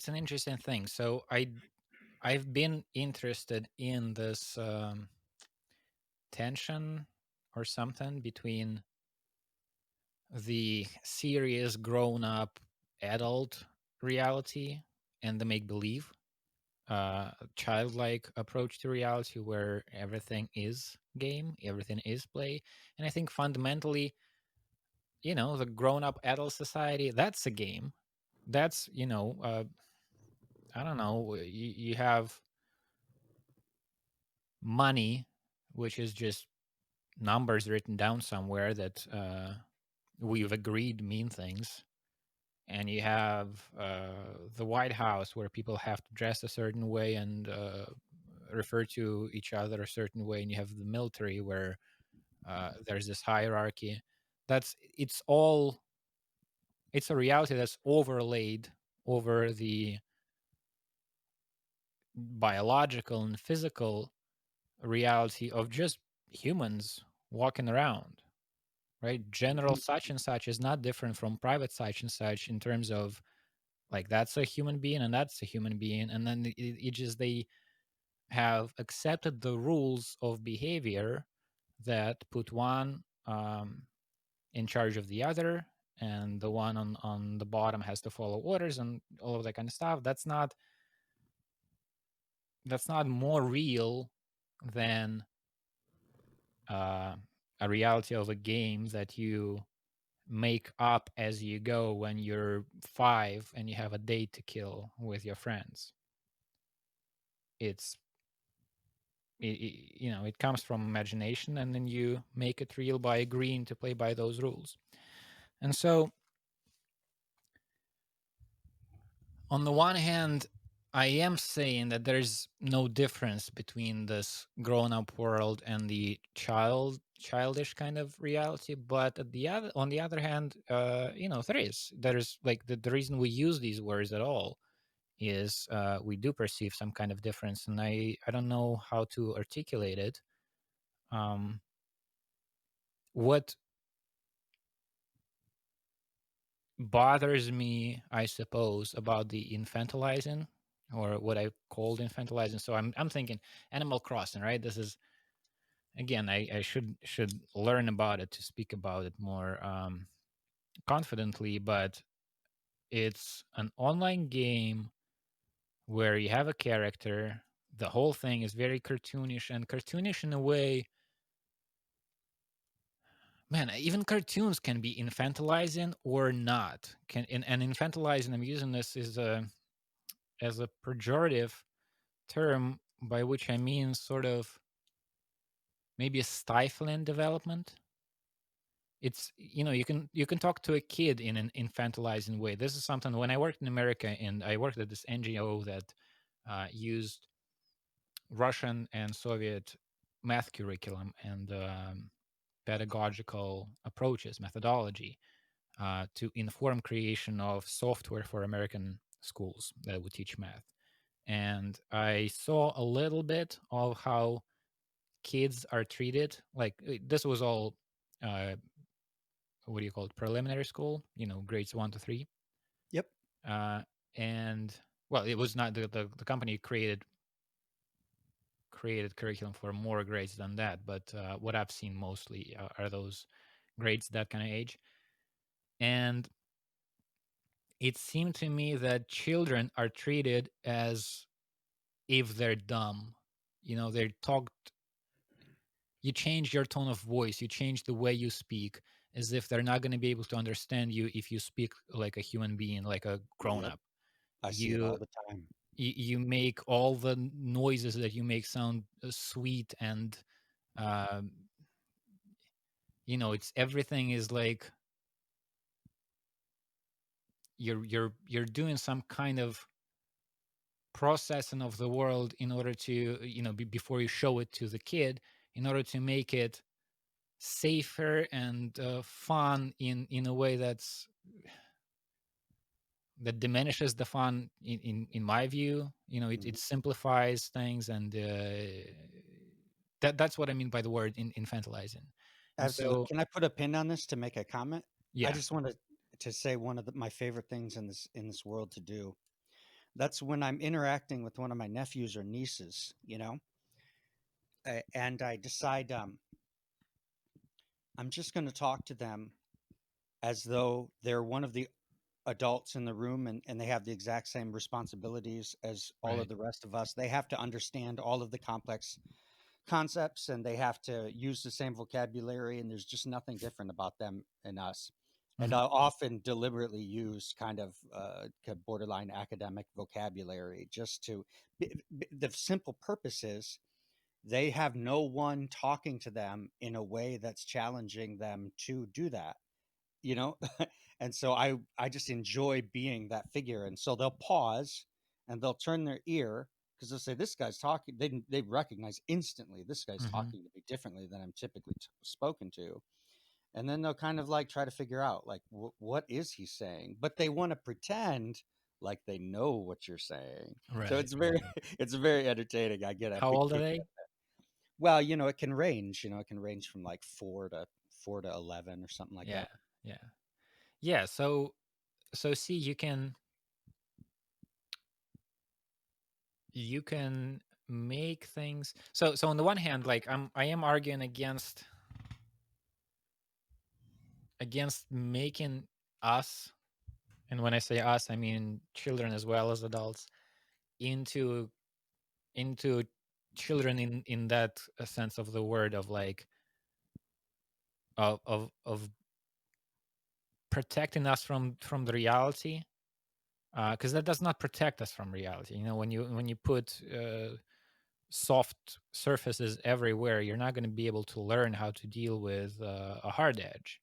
an interesting thing. So I've been interested in this tension or something between the serious grown up adult reality and the make believe childlike approach to reality where everything is game, everything is play. And I think fundamentally, the grown up adult society, that's a game. That's, I don't know, you have money, which is just numbers written down somewhere that we've agreed mean things. And you have the White House where people have to dress a certain way and refer to each other a certain way. And you have the military where there's this hierarchy. It's a reality that's overlaid over the biological and physical reality of just humans walking around, right? General Mhm. such and such is not different from private such and such in terms of like that's a human being and that's a human being. And then it just they have accepted the rules of behavior that put one in charge of the other, and the one on the bottom has to follow orders and all of that kind of stuff. That's not more real than uh, a reality of a game that you make up as you go when you're 5 and you have a date to kill with your friends. It's it comes from imagination, and then you make it real by agreeing to play by those rules. And so on the one hand, I am saying that there's no difference between this grown up world and the childish kind of reality. But on the other hand, there's like the reason we use these words at all is we do perceive some kind of difference, and I don't know how to articulate it. um what bothers me, I suppose, about the infantilizing, or what I called infantilizing. So I'm thinking Animal Crossing, right? This is, again, I should learn about it to speak about it more confidently, but it's an online game where you have a character. The whole thing is very cartoonish, and cartoonish in a way, man, even cartoons can be infantilizing or not. And infantilizing, I'm using this as a pejorative term, by which I mean sort of maybe a stifling development. It's, you can talk to a kid in an infantilizing way. This is something, when I worked in America, and I worked at this NGO that used Russian and Soviet math curriculum and pedagogical approaches, methodology, to inform creation of software for American schools that would teach math. And I saw a little bit of how kids are treated. Like, this was all, uh, what do you call it, preliminary school, grades 1 to 3. Yep. uh, and well, it was not the company created curriculum for more grades than that, but what I've seen mostly are those grades, that kind of age. And it seemed to me that children are treated as if they're dumb. They're talked, you change your tone of voice, you change the way you speak, as if they're not going to be able to understand you if you speak like a human being, like a grown Yep. up. I see it You all the time. you make all the noises that you make sound sweet, and um, it's, everything is like you're doing some kind of processing of the world in order to, before you show it to the kid, in order to make it safer and fun in a way that diminishes the fun in my view. It Mhm. simplifies things, and that's what I mean by the word infantilizing. And Absolutely. so, Can I put a pin on this to make a comment? I yeah. just wanted to say one of my favorite things in this world to do. That's when I'm interacting with one of my nephews or nieces, and I decide I'm just going to talk to them as though they're one of the adults in the room, and they have the exact same responsibilities as all of Right. the rest of us. They have to understand all of the complex concepts, and they have to use the same vocabulary, and there's just nothing different about them and us. And Hmm. I'll often deliberately use kind of borderline academic vocabulary just to the simple purpose is they have no one talking to them in a way that's challenging them to do that, you know and so I just enjoy being that figure, and so they'll pause and they'll turn their ear because they'll say, this guy's talking. They recognize instantly this guy's Hmm. talking to me differently than I'm typically spoken to. And then they'll kind of like try to figure out like what is he saying, but they want to pretend like they know what you're saying. So Right. it's very it's very entertaining. I get a How big old are kick. they? Well, it can range. It can range from like 4 to 11 or something like Yeah. that. Yeah. Yeah. So see, you can make things. So on the one hand, like, I am arguing against making us, and when I say us, I mean children as well as adults, into into children in that sense of the word, of like, of protecting us from the reality, because that does not protect us from reality. When you put soft surfaces everywhere, you're not going to be able to learn how to deal with a hard edge.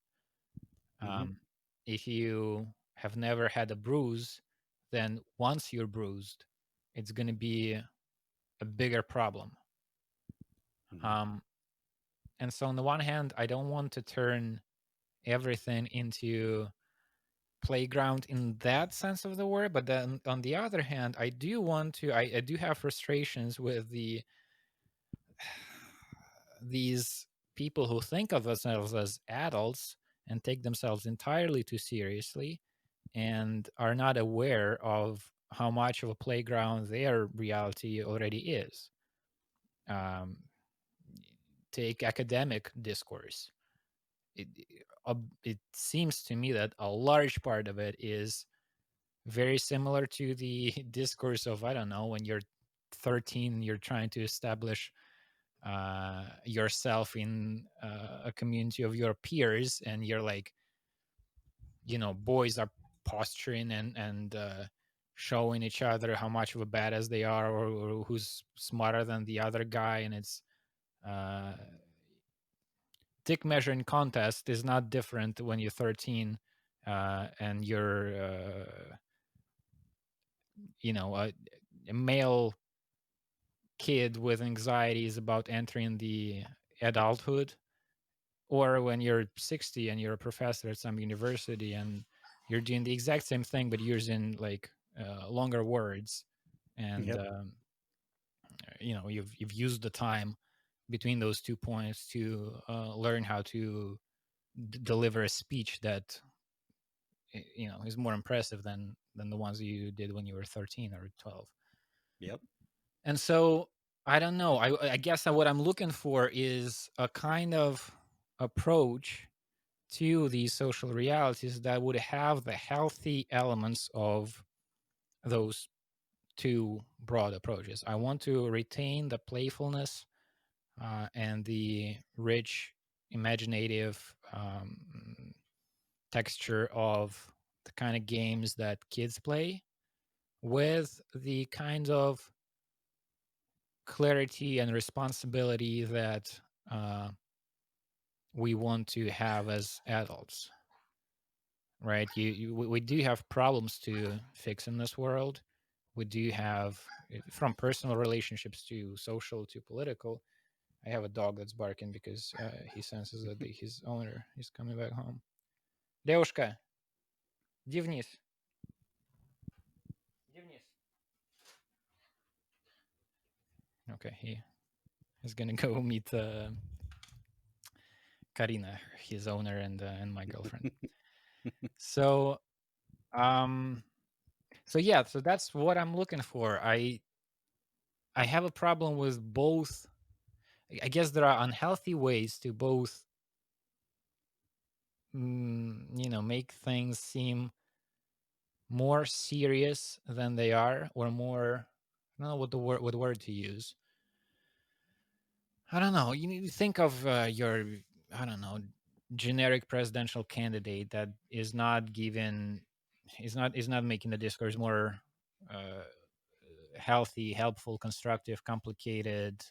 Hmm. um, if you have never had a bruise, then once you're bruised, it's going to be a bigger problem. Hmm. um, And so on the one hand, I don't want to turn everything into playground in that sense of the word, but then on the other hand, I do want to, I do have frustrations with these people who think of themselves as adults and take themselves entirely too seriously and are not aware of how much of a playground their reality already is. um, take academic discourse. It seems to me that a large part of it is very similar to the discourse of, I don't know, when you're 13, you're trying to establish yourself in a community of your peers, and you're like, boys are posturing and showing each other how much of a badass they are, or who's smarter than the other guy, and it's uh, dick measuring contest is not different when you're 13 and you're a male kid with anxieties about entering the adulthood, or when you're 60 and you're a professor at some university and you're doing the exact same thing but using like longer words, and Yep. you've used the time between those 2 points to learn how to deliver a speech that is more impressive than the ones you did when you were 13 or 12. Yep. And so I don't know. I guess that what I'm looking for is a kind of approach to these social realities that would have the healthy elements of those two broad approaches. I want to retain the playfulness and the rich, imaginative texture of the kind of games that kids play, with the kind of clarity and responsibility that uh, we want to have as adults, right? We do have problems to fix in this world. We do have, from personal relationships to social to political. I have a dog that's barking because he senses that his owner is coming back home. Девушка, иди вниз. Иди вниз. Okay, he is gonna go meet Karina, his owner, and my girlfriend. So um so yeah, so that's what I'm looking for. I have a problem with both. I guess there are unhealthy ways to both make things seem more serious than they are, or more, I don't know what word to use. I don't know. You need to think of your, I don't know, generic presidential candidate that is not given, is not making the discourse more uh, healthy, helpful, constructive, complicated,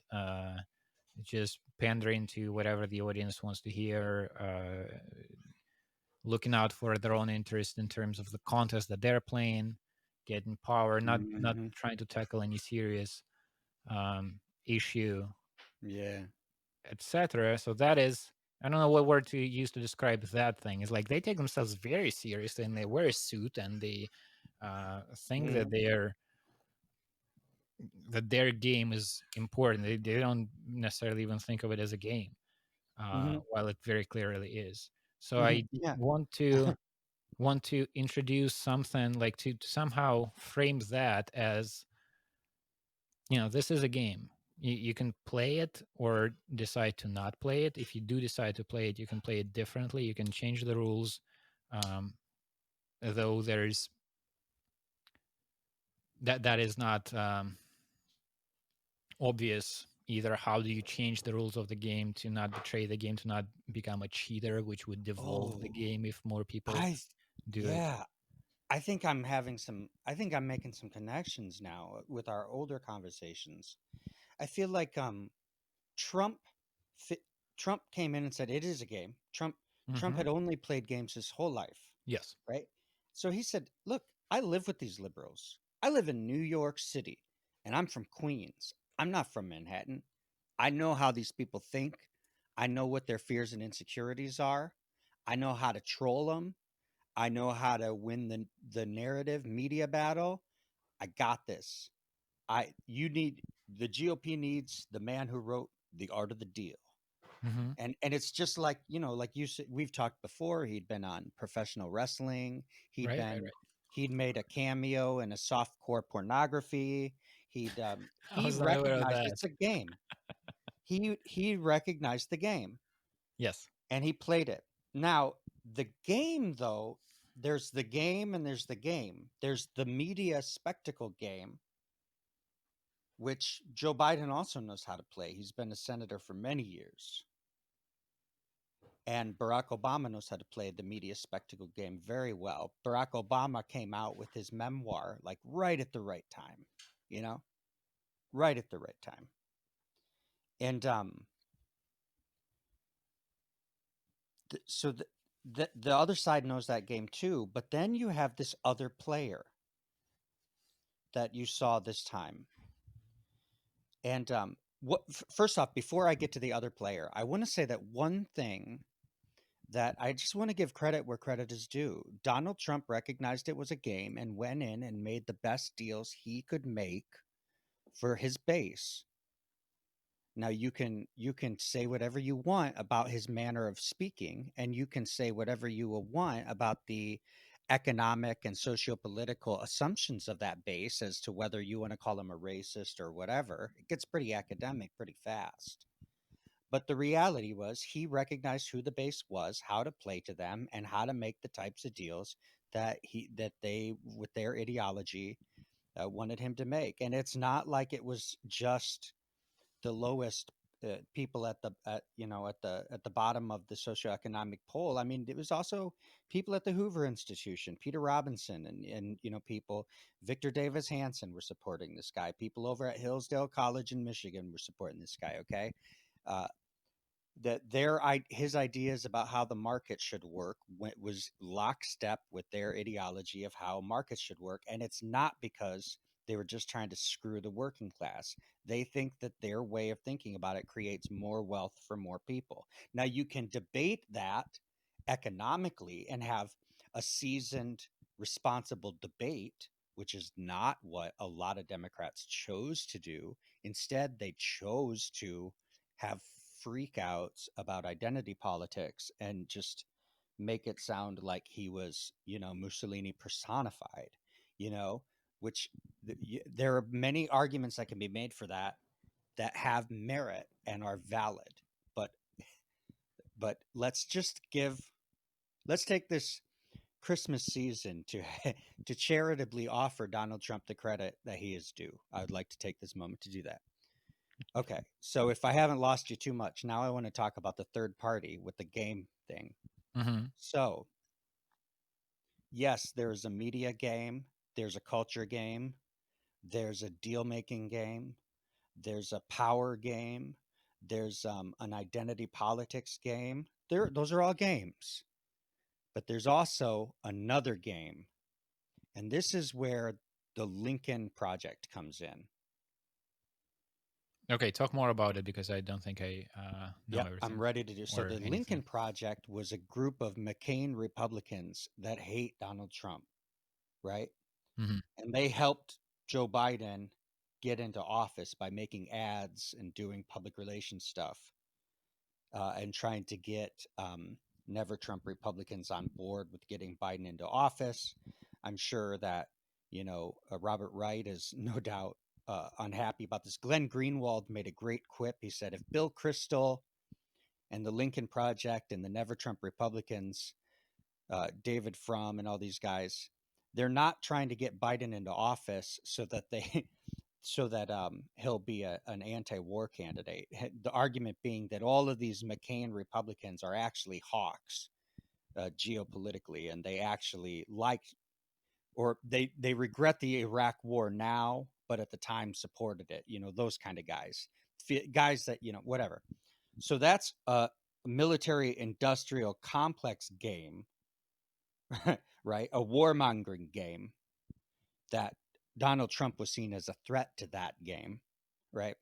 just pandering to whatever the audience wants to hear, looking out for their own interest in terms of the contest that they're playing, getting power, not Mm-hmm. trying to tackle any serious issue, Yeah. etc. So that is, I don't know what word to use to describe that thing. It's like they take themselves very seriously and they wear a suit and they think Mm-hmm. that their game is important. They don't necessarily even think of it as a game, Mm-hmm. while it very clearly is. So Mm-hmm. I Yeah. want to introduce something like to somehow frame that as, this is a game. You can play it or decide to not play it. If you do decide to play it, you can play it differently. You can change the rules, um, though there's that is not obvious either. How do you change the rules of the game to not betray the game, to not become a cheater, which would devolve the Oh, game if more people I, do it? yeah. I think I'm making some connections now with our older conversations. I feel like Trump fi- Trump came in and said it is a game. Trump Hmm. had only played games his whole life, Yes. right? So he said, "Look, I live with these liberals. I live in New York City, and I'm from Queens. I'm not from Manhattan. I know how these people think. I know what their fears and insecurities are. I know how to troll them. I know how to win the narrative media battle. I got this. The GOP needs the man who wrote The Art of the Deal. Hmm. And it's just like, like you said, we've talked before, he'd been on professional wrestling, he'd Right, been right. he'd made a cameo in a softcore pornography. I He was not aware of recognized that. it's a game. He recognized the game Yes. and he played it. Now, the game though, there's the game and there's the game. There's the media spectacle game, which Joe Biden also knows how to play. He's been a senator for many years. And Barack Obama knows how to play the media spectacle game very well. Barack Obama came out with his memoir like right at the right time, you know, right at the right time. And so the other side knows that game too. But then you have this other player that you saw this time. And first off, before I get to the other player, I want to say that one thing that I just want to give credit where credit is due. Donald Trump recognized it was a game and went in and made the best deals he could make for his base. Now you can say whatever you want about his manner of speaking, and you can say whatever you will want about the economic and socio-political assumptions of that base as to whether you want to call him a racist or whatever. It gets pretty academic pretty fast. But the reality was he recognized who the base was, how to play to them, and how to make the types of deals that they, with their ideology, wanted him to make. And it's not like it was just the lowest people at the bottom of the socioeconomic pole. I mean, it was also people at the Hoover Institution, Peter Robinson, and people. Victor Davis Hanson were supporting this guy. People over at Hillsdale College in Michigan were supporting this guy. Okay. Uh, that his ideas about how the market should work was lockstep with their ideology of how markets should work, and it's not because they were just trying to screw the working class. They think that their way of thinking about it creates more wealth for more people. Now you can debate that economically and have a seasoned responsible debate, which is not what a lot of Democrats chose to do. Instead, they chose to have freakouts about identity politics and just make it sound like he was, Mussolini personified, you know, which there are many arguments that can be made for that have merit and are valid. But let's take this Christmas season to to charitably offer Donald Trump the credit that he is due. I would like to take this moment to do that. Okay, so if I haven't lost you too much, now I want to talk about the third party with the game thing. Hmm. So, yes, there's a media game, there's a culture game, there's a deal making game, there's a power game, there's an identity politics game. Those are all games. But there's also another game, and this is where the Lincoln Project comes in. Okay, talk more about it because I don't think I know Yep, I'm everything ready to do. So or the Lincoln anything. Project was a group of McCain Republicans that hate Donald Trump, right? Hmm. And they helped Joe Biden get into office by making ads and doing public relations stuff, and trying to get Never Trump Republicans on board with getting Biden into office. I'm sure that, Robert Wright is no doubt unhappy about this. Glenn Greenwald made a great quip. He said, if Bill Kristol and the Lincoln Project and the Never Trump Republicans, David Frum and all these guys, they're not trying to get Biden into office so that they so that he'll be an anti-war candidate. The argument being that all of these McCain Republicans are actually hawks geopolitically, and they actually like, or they regret the Iraq War now, but at the time supported it. Those kind of guys, guys that whatever. So that's a military industrial complex game, right? A warmongering game that Donald Trump was seen as a threat to that game, right?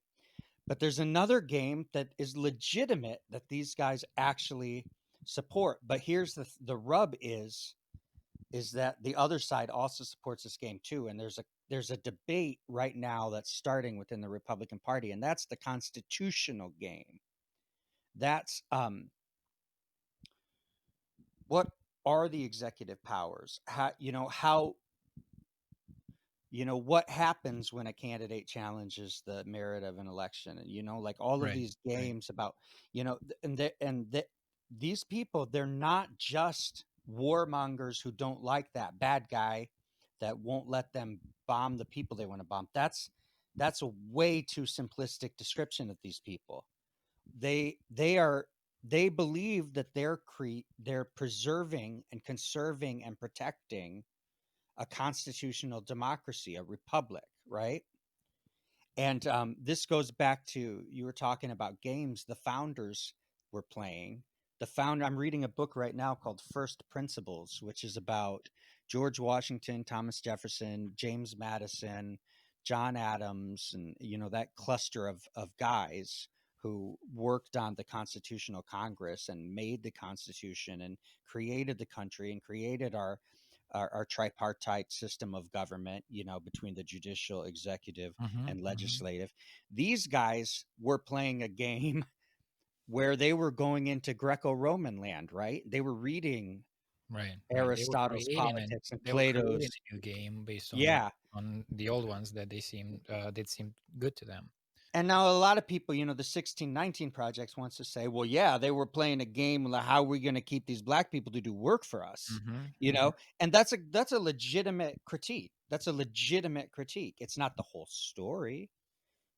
But there's another game that is legitimate that these guys actually support. But here's the rub is that the other side also supports this game too, and there's a debate right now that's starting within the Republican Party, and that's the constitutional game. That's what are the executive powers? What happens when a candidate challenges the merit of an election, and like all of Right. these Right. games about these people, they're not just warmongers who don't like that bad guy that won't let them bomb the people they want to bomb. That's a way too simplistic description of these people. They believe that they're preserving and conserving and protecting a constitutional democracy, a republic, right? And this goes back to, you were talking about games the founders were playing. I'm reading a book right now called First Principles, which is about George Washington, Thomas Jefferson, James Madison, John Adams, and that cluster of guys who worked on the Constitutional Congress and made the Constitution and created the country and created our tripartite system of government, between the judicial, executive, Mm-hmm, and mm-hmm. legislative. These guys were playing a game where they were going into Greco-Roman land, right? They were reading Right. Right. Aristotle's Politics and They were creating Plato's. a new game based Yeah. on the old ones that they seemed did seem good to them. And now a lot of people, the 1619 projects wants to say, well, yeah, they were playing a game. How are we going to keep these black people to do work for us? Mm-hmm, mm-hmm. And that's a legitimate critique. That's a legitimate critique. It's not the whole story,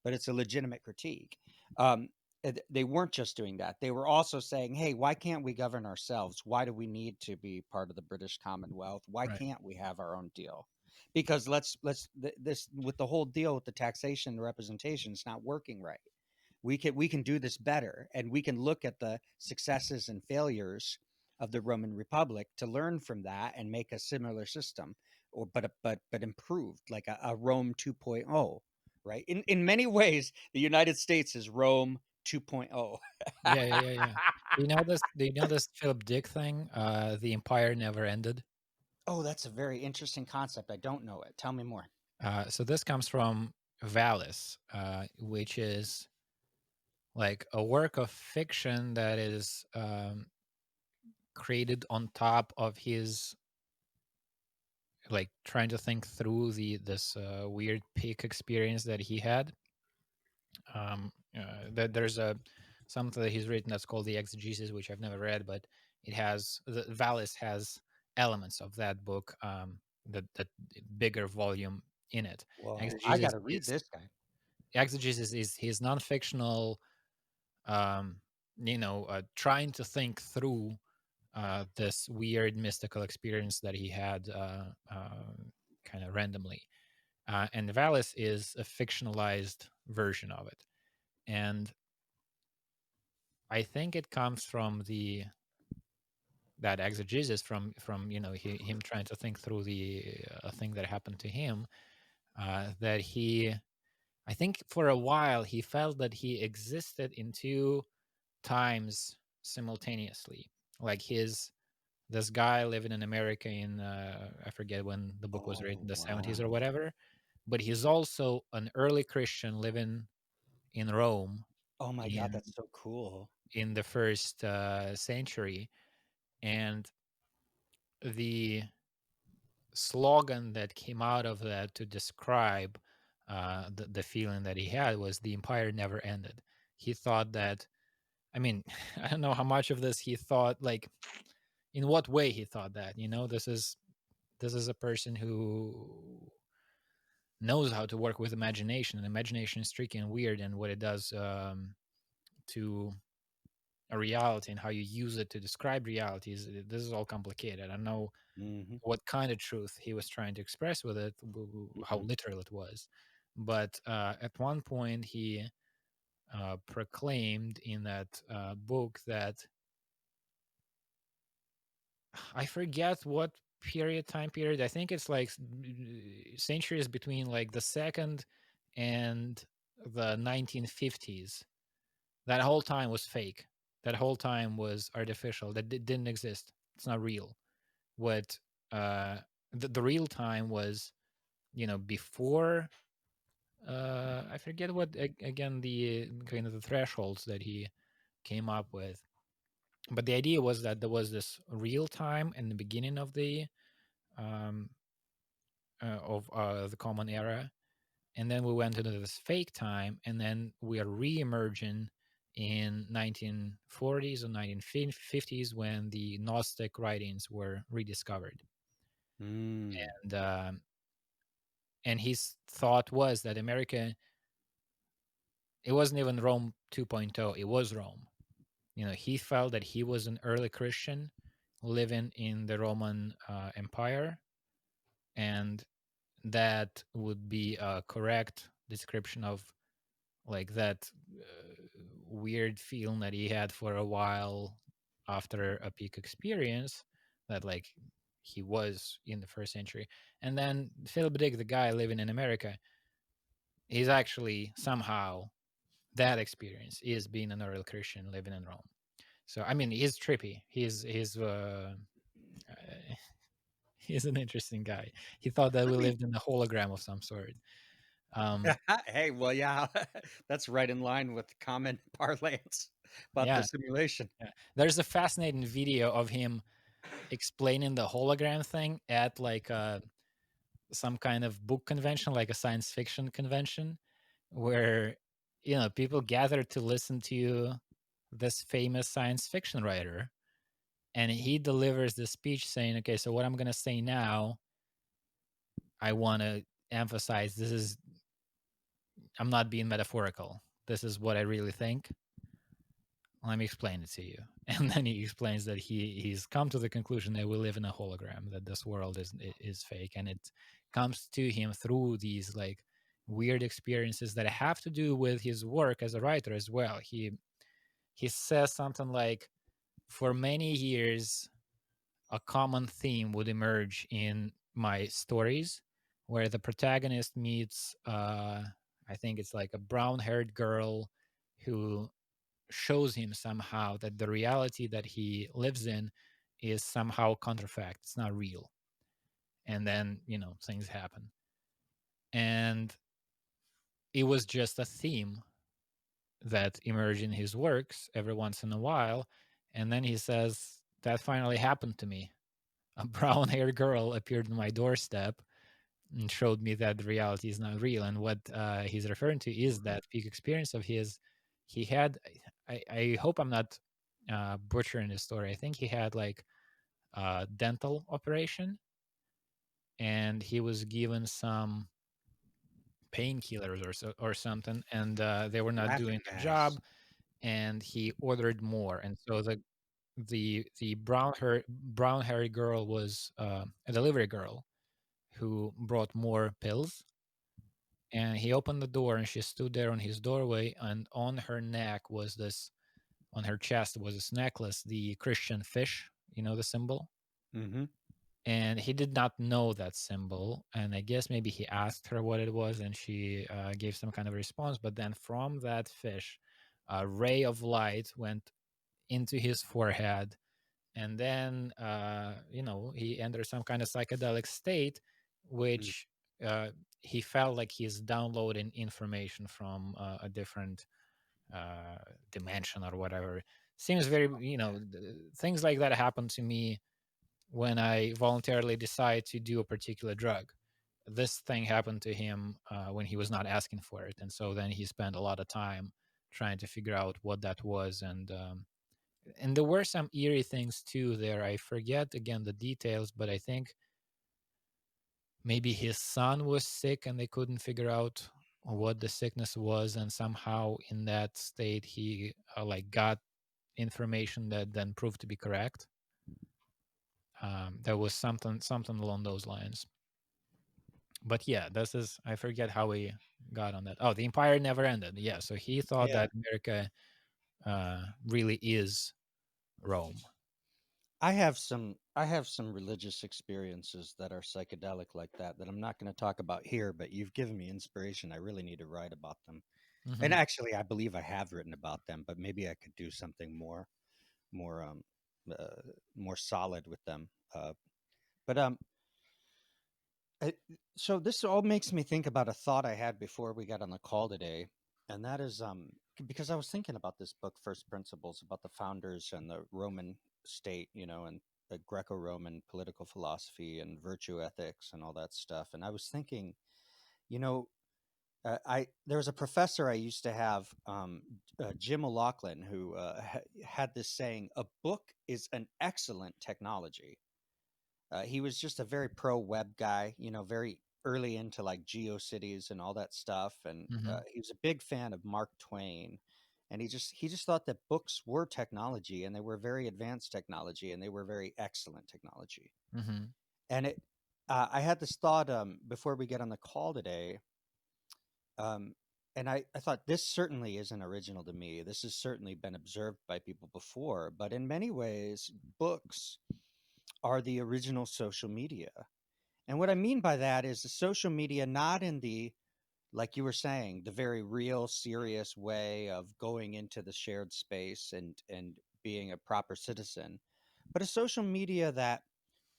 but it's a legitimate critique. Um, they weren't just doing that. They were also saying, hey, why can't we govern ourselves? Why do we need to be part of the British Commonwealth? Why Right. can't we have our own deal? Because this, with the whole deal with the taxation and representation, it's not working right. We can do this better, and we can look at the successes and failures of the Roman Republic to learn from that and make a similar system, or but improved, like a Rome 2.0, right? In many ways, the United States is Rome 2.0. Yeah, yeah, yeah, yeah. Do you know this Philip Dick thing? The Empire Never Ended. Oh, that's a very interesting concept. I don't know it. Tell me more. So this comes from Valis, which is like a work of fiction that is created on top of his like trying to think through this weird peak experience that he had. That there's a something that he's written that's called the Exegesis, which I've never read, but the Valis has elements of that book, that bigger volume in it. Whoa, I got Exegesis to read is this guy. Exegesis is his non-fictional, um, trying to think through this weird mystical experience that he had kind of randomly. And Valis is a fictionalized version of it. And I think it comes from that exegesis from him trying to think through the thing that happened to him. That he, I think, for a while he felt that he existed in two times simultaneously. Like this guy living in America in I forget when the book was written, Oh, the 70s or wow. whatever. But he's also an early Christian living in Rome Oh my God, in that's so cool. the first century. And the slogan that came out of that to describe the feeling that he had was the empire never ended. He thought that, I mean, I don't know how much of this he thought, like, in what way he thought that, this is a person who knows how to work with imagination, and imagination is tricky and weird, and what it does to a reality and how you use it to describe realities, this is all complicated. I don't know Hmm. what kind of truth he was trying to express with it, how Hmm. literal it was. But at one point, he proclaimed in that book that I forget what time period. I think it's like centuries between like the second and the 1950s, that whole time was fake. That whole time was artificial. That didn't exist. It's not real. What uh, the real time was, before, I forget what again the kind of the thresholds that he came up with, but the idea was that there was this real time in the beginning of um, the common era, and then we went into this fake time, and then we are re-emerging in 1940s or 1950s when the Gnostic writings were rediscovered. Mm. And his thought was that America, it wasn't even Rome 2.0, it was Rome. He felt that he was an early Christian living in the Roman Empire, and that would be a correct description of like that weird feeling that he had for a while after a peak experience, that like he was in the first century. And then Philip Dick, the guy living in America, is actually somehow that experience is being an early Christian living in Rome. So I mean, he's trippy. Uh, he's an interesting guy. He thought that I we mean, lived in a hologram of some sort. Um, hey, well, yeah, that's right in line with common parlance about the yeah, simulation. yeah. There's a fascinating video of him explaining the hologram thing at like some kind of book convention, like a science fiction convention, where people gather to listen to this famous science fiction writer, and he delivers the speech saying, "Okay, so what I'm going to say now, I want to emphasize I'm not being metaphorical. This is what I really think. Let me explain it to you." And then he explains that he's come to the conclusion that we live in a hologram, that this world is fake, and it comes to him through these like weird experiences that have to do with his work as a writer as well. He says something like, for many years a common theme would emerge in my stories, where the protagonist meets I think it's like a brown haired girl who shows him somehow that the reality that he lives in is somehow counterfact. It's not real. And then, things happen. And it was just a theme that emerged in his works every once in a while. And then he says, that finally happened to me. A brown haired girl appeared on my doorstep and showed me that the reality is not real. And what he's referring to is that peak experience of his. He had, I hope I'm not butchering the story. I think he had like a dental operation, and he was given some painkillers or something, and they were not Laughing doing the gas. job, and he ordered more. And so the brown hairy girl was a delivery girl who brought more pills, and he opened the door, and she stood there on his doorway, and on her neck was this on her chest was this necklace, the Christian fish, the symbol. Mm-hmm. And he did not know that symbol, and I guess maybe he asked her what it was, and she gave some kind of response. But then from that fish, a ray of light went into his forehead, and then he entered some kind of psychedelic state, which uh, he felt like he's downloading information from a different dimension or whatever. Seems very, things like that happen to me when I voluntarily decide to do a particular drug. This thing happened to him when he was not asking for it, and so then he spent a lot of time trying to figure out what that was. And there were some eerie things too there. I forget again the details, but I think maybe his son was sick and they couldn't figure out what the sickness was, and somehow in that state he like got information that then proved to be correct. There was something along those lines. But yeah, this is, I forget how we got on that. Oh, the empire never ended. Yeah, so he thought Yeah. that America really is Rome. I have some religious experiences that are psychedelic like that I'm not going to talk about here, but you've given me inspiration. I really need to write about them. And Hmm. actually, I believe I have written about them, but maybe I could do something more uh, more solid with them. But I, so this all makes me think about a thought I had before we got on the call today, and that is because I was thinking about this book, First Principles, about the founders and the Roman state, and the Greco-Roman political philosophy and virtue ethics and all that stuff. And I was thinking, you know, I there was a professor I used to have, Jim O'Loughlin, who had this saying: "A book is an excellent technology." He was just a very pro web guy, very early into like GeoCities and all that stuff, and Hmm. he was a big fan of Mark Twain. And he just thought that books were technology, and they were very advanced technology, and they were very excellent technology. Hmm. And I had this thought before we get on the call today. Um, and I thought this certainly isn't original to me. This has certainly been observed by people before, but in many ways, books are the original social media. And what I mean by that is the social media, not in the, like you were saying, the very real, serious way of going into the shared space and being a proper citizen, but a social media that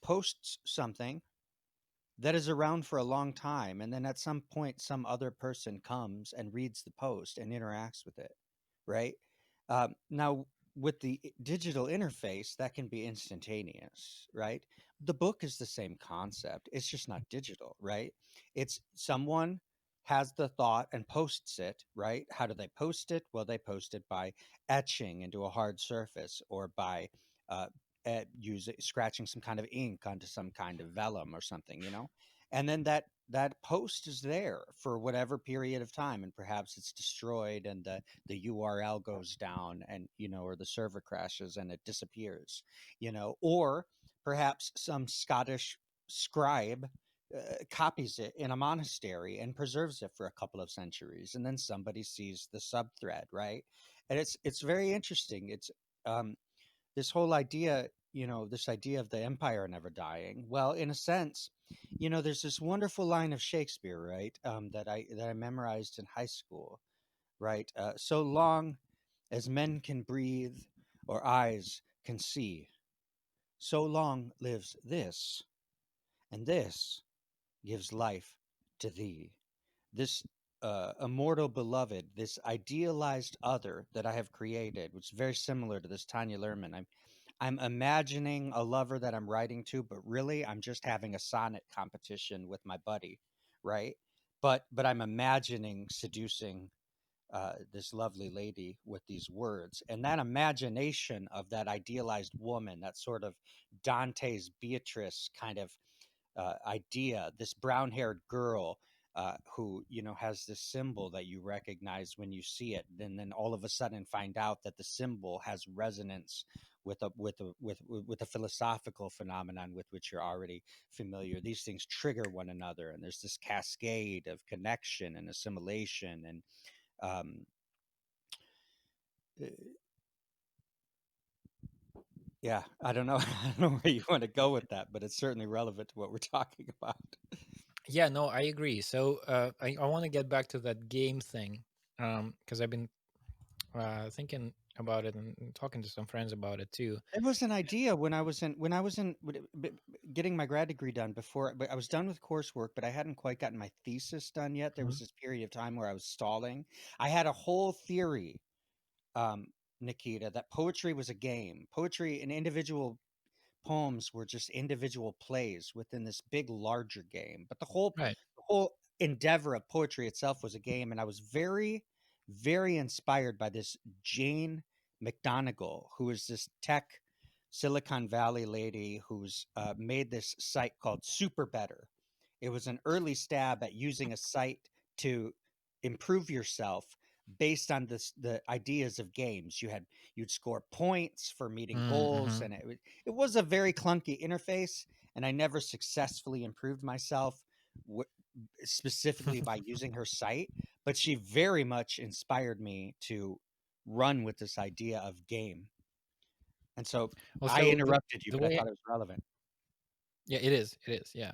posts something that is around for a long time, and then at some point some other person comes and reads the post and interacts with it, right? Now, with the digital interface, that can be instantaneous, right? The book is the same concept, it's just not digital, right? It's someone has the thought and posts it, right? How do they post it? Well, they post it by etching into a hard surface, or by uh, using scratching some kind of ink onto some kind of vellum or something, and then that post is there for whatever period of time, and perhaps it's destroyed, and the URL goes down, and or the server crashes and it disappears, or perhaps some Scottish scribe copies it in a monastery and preserves it for a couple of centuries, and then somebody sees the subthread, right? And it's very interesting. It's um, this whole idea, this idea of the empire never dying. Well, in a sense, there's this wonderful line of Shakespeare, right? That I memorized in high school, right? So long as men can breathe or eyes can see, so long lives this, and this gives life to thee. This immortal beloved, this idealized other that I have created, which is very similar to this Tanya Lerman. I'm imagining a lover that I'm writing to, but really I'm just having a sonnet competition with my buddy, right? But I'm imagining seducing this lovely lady with these words, and that imagination of that idealized woman, that sort of Dante's Beatrice kind of idea, this brown haired girl who has this symbol that you recognize when you see it, and then all of a sudden find out that the symbol has resonance with a philosophical phenomenon with which you're already familiar. These things trigger one another, and there's this cascade of connection and assimilation, and um, uh, yeah, I don't know, I don't know where you want to go with that, but it's certainly relevant to what we're talking about. Yeah, no, I agree. So I want to get back to that game thing, because I've been thinking about it and talking to some friends about it too. It was an idea getting my grad degree done. Before, but I was done with coursework, but I hadn't quite gotten my thesis done yet. There was Mhm. this period of time where I was stalling. I had a whole theory, um, Nikita, that poetry was a game. Poetry and individual poems were just individual plays within this big larger game, but Right. the whole endeavor of poetry itself was a game. And I was very, very inspired by this Jane McDonigal, who is this tech Silicon Valley lady who's made this site called Super Better. It was an early stab at using a site to improve yourself based on the ideas of games. You'd score points for meeting goals, Mm-hmm. and it was a very clunky interface, and I never successfully improved myself w- specifically by using her site, but she very much inspired me to run with this idea of game. And so Well, I so interrupted you, the but I way, thought it was relevant. yeah, it is, yeah.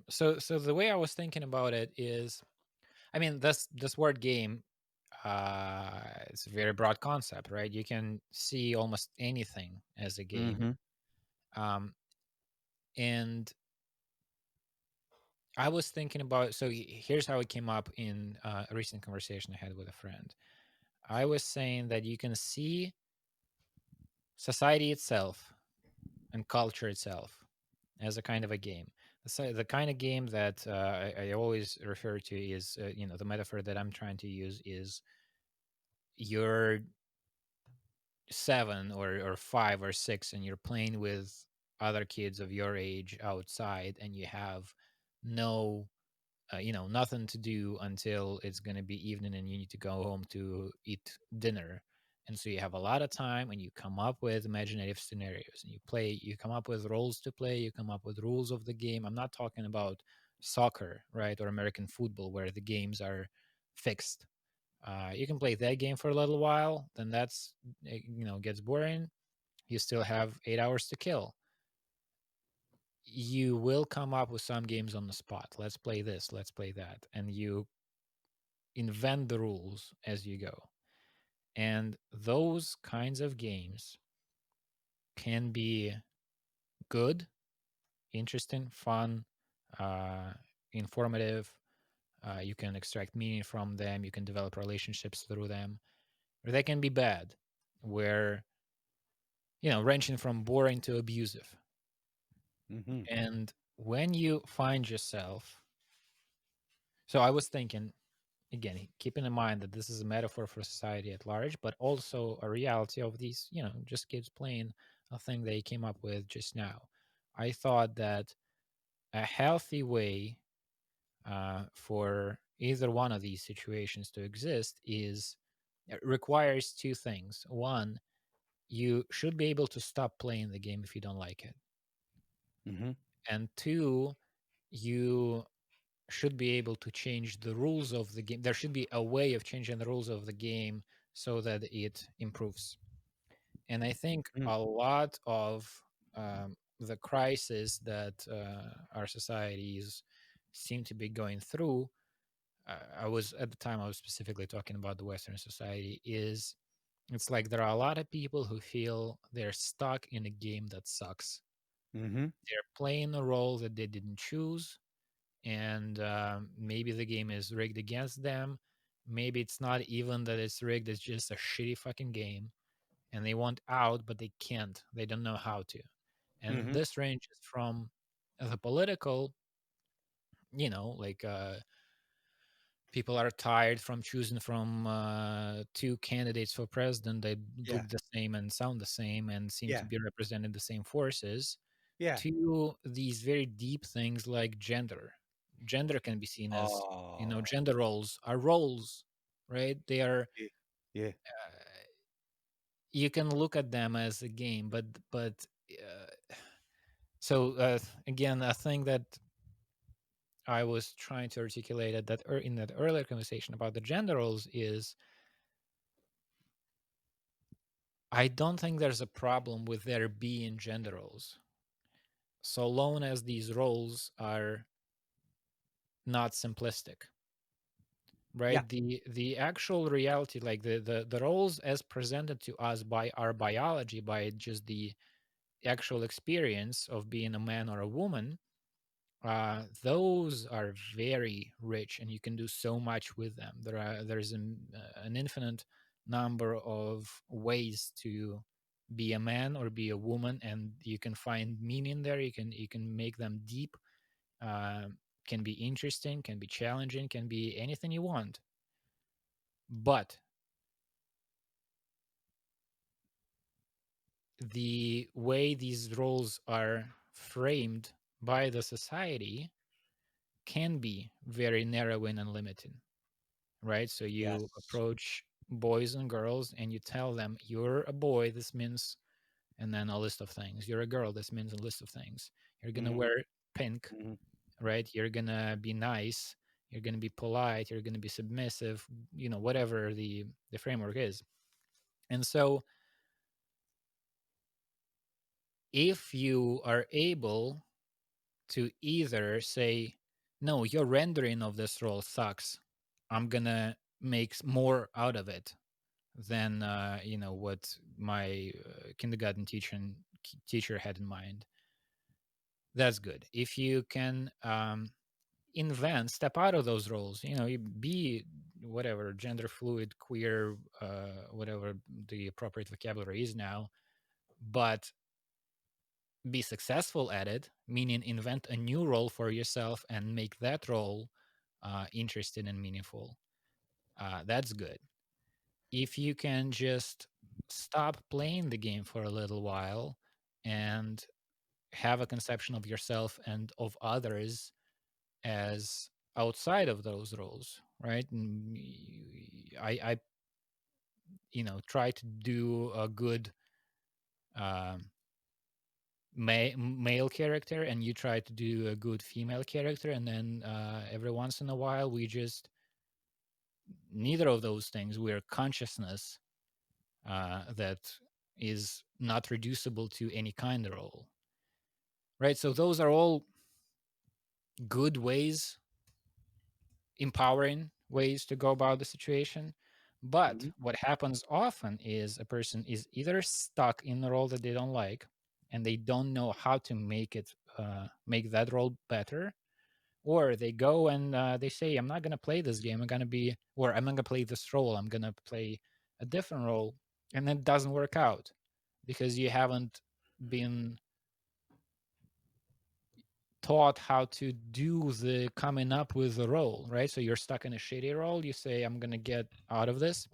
So the way I was thinking about it is, I mean, this word game. it's a very broad concept, right? You can see almost anything as a game. Mm-hmm. Um, and I was thinking about, so here's how it came up in a recent conversation I had with a friend. I was saying that you can see society itself and culture itself as a kind of a game. The kind of game that I always refer to is, the metaphor that I'm trying to use is you're 7 or 5 or 6 and you're playing with other kids of your age outside, and you have no nothing to do until it's going to be evening and you need to go home to eat dinner. And so you have a lot of time and you come up with imaginative scenarios and you come up with roles to play, you come up with rules of the game. I'm not talking about soccer, right, or American football where the games are fixed. You can play that game for a little while, then gets boring. You still have 8 hours to kill. You will come up with some games on the spot. Let's play this, let's play that. And you invent the rules as you go. And those kinds of games can be good, interesting, fun, uh, informative. You can extract meaning from them. You can develop relationships through them. Or they can be bad, where, ranging from boring to abusive. Mm-hmm. And when you find yourself, so I was thinking, again, keeping in mind that this is a metaphor for society at large, but also a reality of these, just kids playing a thing they came up with just now. I thought that a healthy way for either one of these situations to exist is it requires two things. One, you should be able to stop playing the game if you don't like it. Mm-hmm. And two, you should be able to change the rules of the game. There should be a way of changing the rules of the game so that it improves. And I think a lot of the crisis that our societies seem to be going through, I was at the time I was specifically talking about the Western society, is it's like there are a lot of people who feel they're stuck in a game that sucks. Mm-hmm. They're playing a role that they didn't choose, and maybe the game is rigged against them. Maybe it's not even that it's rigged, it's just a shitty fucking game, and they want out, but they can't. They don't know how to. And Mm-hmm. this ranges from the political, like people are tired from choosing from two candidates for president. They Yeah. look the same and sound the same and seem to Yeah. be representing the same forces, Yeah. to these very deep things like gender. Gender can be seen as, Oh. gender roles are roles, right? They are, Yeah. Yeah. you can look at them as a game, but so again, a thing that I was trying to articulate at in that earlier conversation about the gender roles is I don't think there's a problem with there being gender roles, so long as these roles are not simplistic, Yeah. right? The actual reality, like the roles as presented to us by our biology, by just the actual experience of being a man or a woman, those are very rich, and you can do so much with them. There's an infinite number of ways to be a man or be a woman, and you can find meaning there. You can make them deep, uh, can be interesting, can be challenging, can be anything you want. But the way these roles are framed by the society can be very narrowing and limiting, right? So you Yes. approach boys and girls and you tell them, you're a boy, this means, and then a list of things. You're a girl, this means a list of things. You're going to Mm-hmm. wear pink, Mm-hmm. right? You're going to be nice. You're going to be polite. You're going to be submissive, whatever the framework is. And so if you are able to either say, no, your rendering of this role sucks, I'm going to makes more out of it than what my kindergarten teacher had in mind. That's good. If you can step out of those roles, you be whatever gender fluid, queer, whatever the appropriate vocabulary is now, but be successful at it, meaning invent a new role for yourself and make that role interesting and meaningful. That's good. If you can just stop playing the game for a little while and have a conception of yourself and of others as outside of those roles, right? And I try to do a good um, male character, and you try to do a good female character, and then every once in a while we just neither of those things. We're consciousness that is not reducible to any kind of role, right? So those are all good ways, empowering ways to go about the situation. But Mhm. what happens often is a person is either stuck in the role that they don't like, and they don't know how to make that role better, or they go and they say, "I'm not going to play this game. I'm going to be, or I'm not going to play this role. I'm going to play a different role," and it doesn't work out because you haven't been taught how to do the coming up with the role, right? So you're stuck in a shitty role. You say, "I'm going to get out of this,"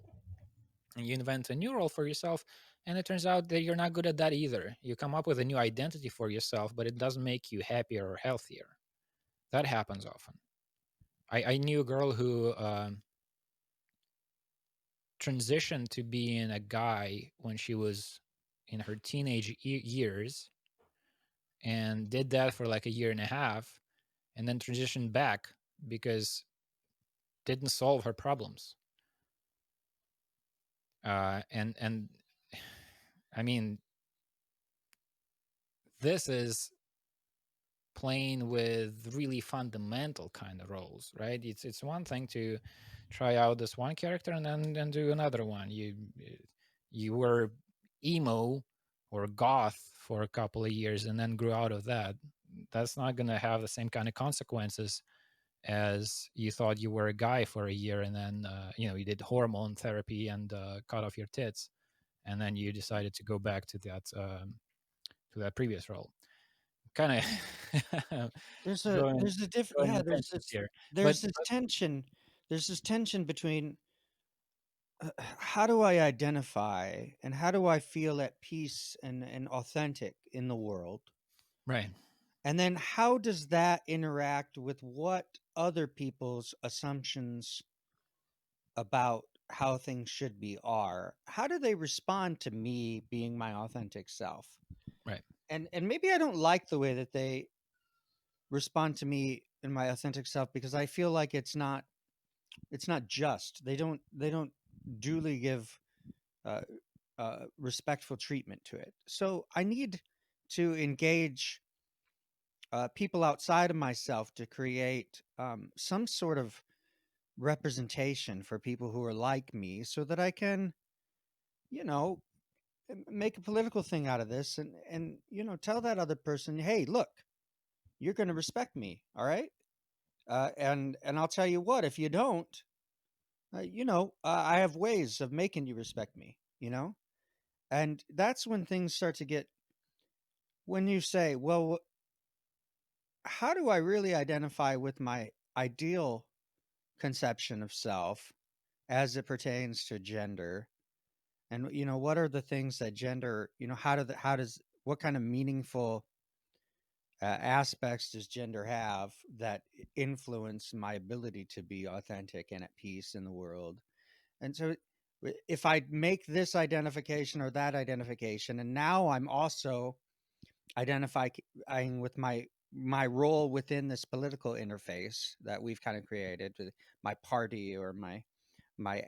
and you invent a new role for yourself. And it turns out that you're not good at that either. You come up with a new identity for yourself, but it doesn't make you happier or healthier. That happens often. I knew a girl who transitioned to being a guy when she was in her teenage years, and did that for like a year and a half, and then transitioned back because didn't solve her problems. And I mean, this is playing with really fundamental kind of roles, right? It's one thing to try out this one character and then do another one. You were emo or goth for a couple of years and then grew out of that. That's not going to have the same kind of consequences as you thought you were a guy for a year and then you did hormone therapy and cut off your tits, and then you decided to go back to that previous role. Kind of going There's a different, going in yeah, the trenches here, but there's this tension. There's this tension between how do I identify and how do I feel at peace and authentic in the world? right, And then how does that interact with what other people's assumptions about how things should be are? How do they respond to me being my authentic self? right, And maybe I don't like the way that they respond to me in my authentic self because I feel like it's not just. They don't duly give uh, respectful treatment to it. So I need to engage people outside of myself to create some sort of representation for people who are like me so that I can, you know, make a political thing out of this and tell that other person, hey, look, you're going to respect me, all right? And I'll tell you what, if you don't, I have ways of making you respect me, and that's when things start to get, when you say, well, how do I really identify with my ideal conception of self as it pertains to gender? And what are the things that gender, how does what kind of meaningful aspects does gender have that influence my ability to be authentic and at peace in the world? And so if I make this identification or that identification, and now I'm also identifying with my role within this political interface that we've kind of created with my party or my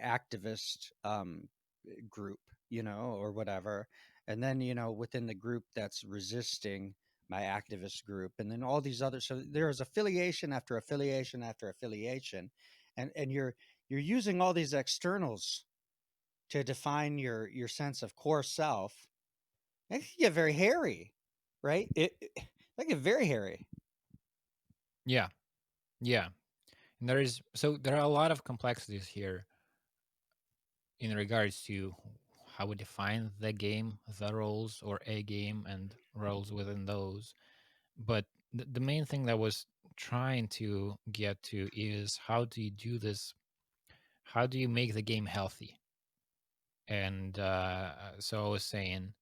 activist group, or whatever. And then, within the group that's resisting my activist group, and then all these other, so there is affiliation after affiliation after affiliation. and you're using all these externals to define your sense of core self. It can get very hairy, right? That get very hairy. Yeah, yeah. And there are a lot of complexities here in regards to how we define the game, the roles, or a game, and roles within those. But the main thing that I was trying to get to is, how do you do this? How do you make the game healthy? And so I was saying,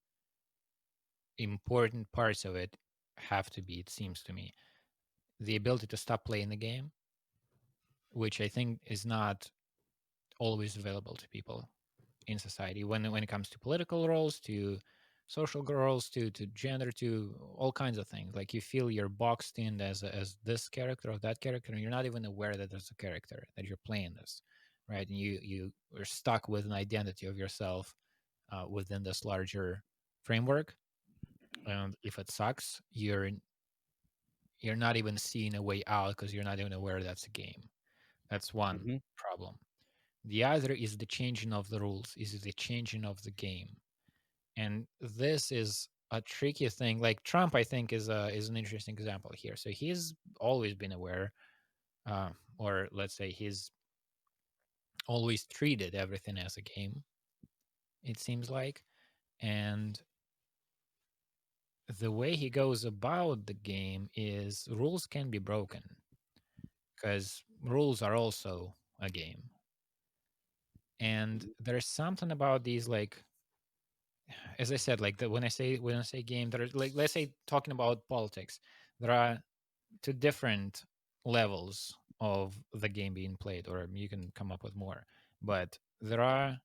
important parts of it have to be, it seems to me, the ability to stop playing the game, which I think is not always available to people in society when it comes to political roles, to social roles, to gender, to all kinds of things. Like, you feel you're boxed in as this character or that character, and you're not even aware that there's a character that you're playing this, right? And you are stuck with an identity of yourself within this larger framework. And if it sucks, you're not even seeing a way out because you're not even aware that's a game. That's one Hmm. problem. The other is the changing of the rules, is the changing of the game. And this is a tricky thing. Like, Trump, I think, is an interesting example here. So he's always been aware, or let's say he's always treated everything as a game, it seems like. And the way he goes about the game is, rules can be broken, because rules are also a game. And there's something about these, like, as I said, like, when I say game, there are, like, let's say, talking about politics, there are two different levels of the game being played, or you can come up with more. But there are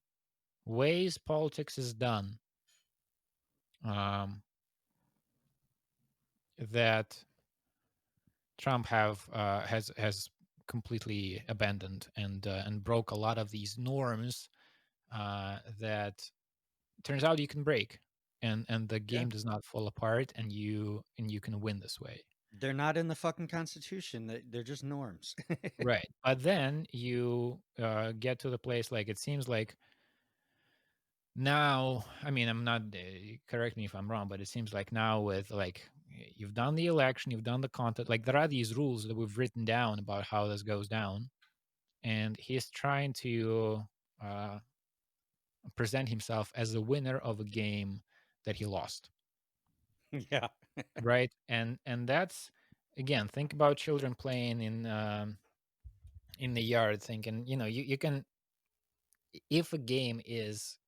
ways politics is done, um, that Trump has completely abandoned, and broke a lot of these norms that turns out you can break, and the Yeah, game does not fall apart, and you can win this way. they're not in the fucking Constitution. They're just norms. Right. But then you get to the place, like, it seems like now, I mean, I'm not, correct me if I'm wrong, but it seems like now, with, like, you've done the election, you've done the content, like, there are these rules that we've written down about how this goes down. And he's trying to uh, present himself as the winner of a game that he lost. Yeah. Right. And that's, again, think about children playing in the yard, thinking, you can, if a game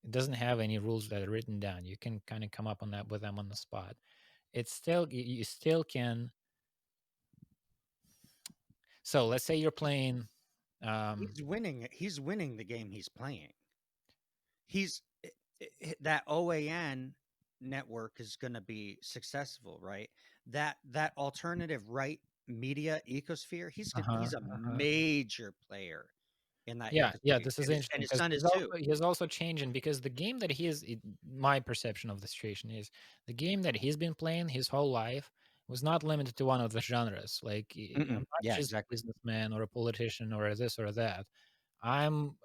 doesn't have any rules that are written down, you can kind of come up on that with them on the spot. It's still, you still can. So let's say you're He- playing, um he's winning. He's winning the game he's playing. He's that OAN network is going to be successful, right? That alternative right media ecosphere, uh-huh, he's a uh-huh. major player in that Yeah, yeah, ecosystem, this is and interesting, his because son he's is also too. he's also changing, because the game that my perception of the situation is, the game that he's been playing his whole life was not limited to one of the genres. Like, I'm Mm-mm. not Yeah, just a exactly. businessman or a politician or a this or that. I'm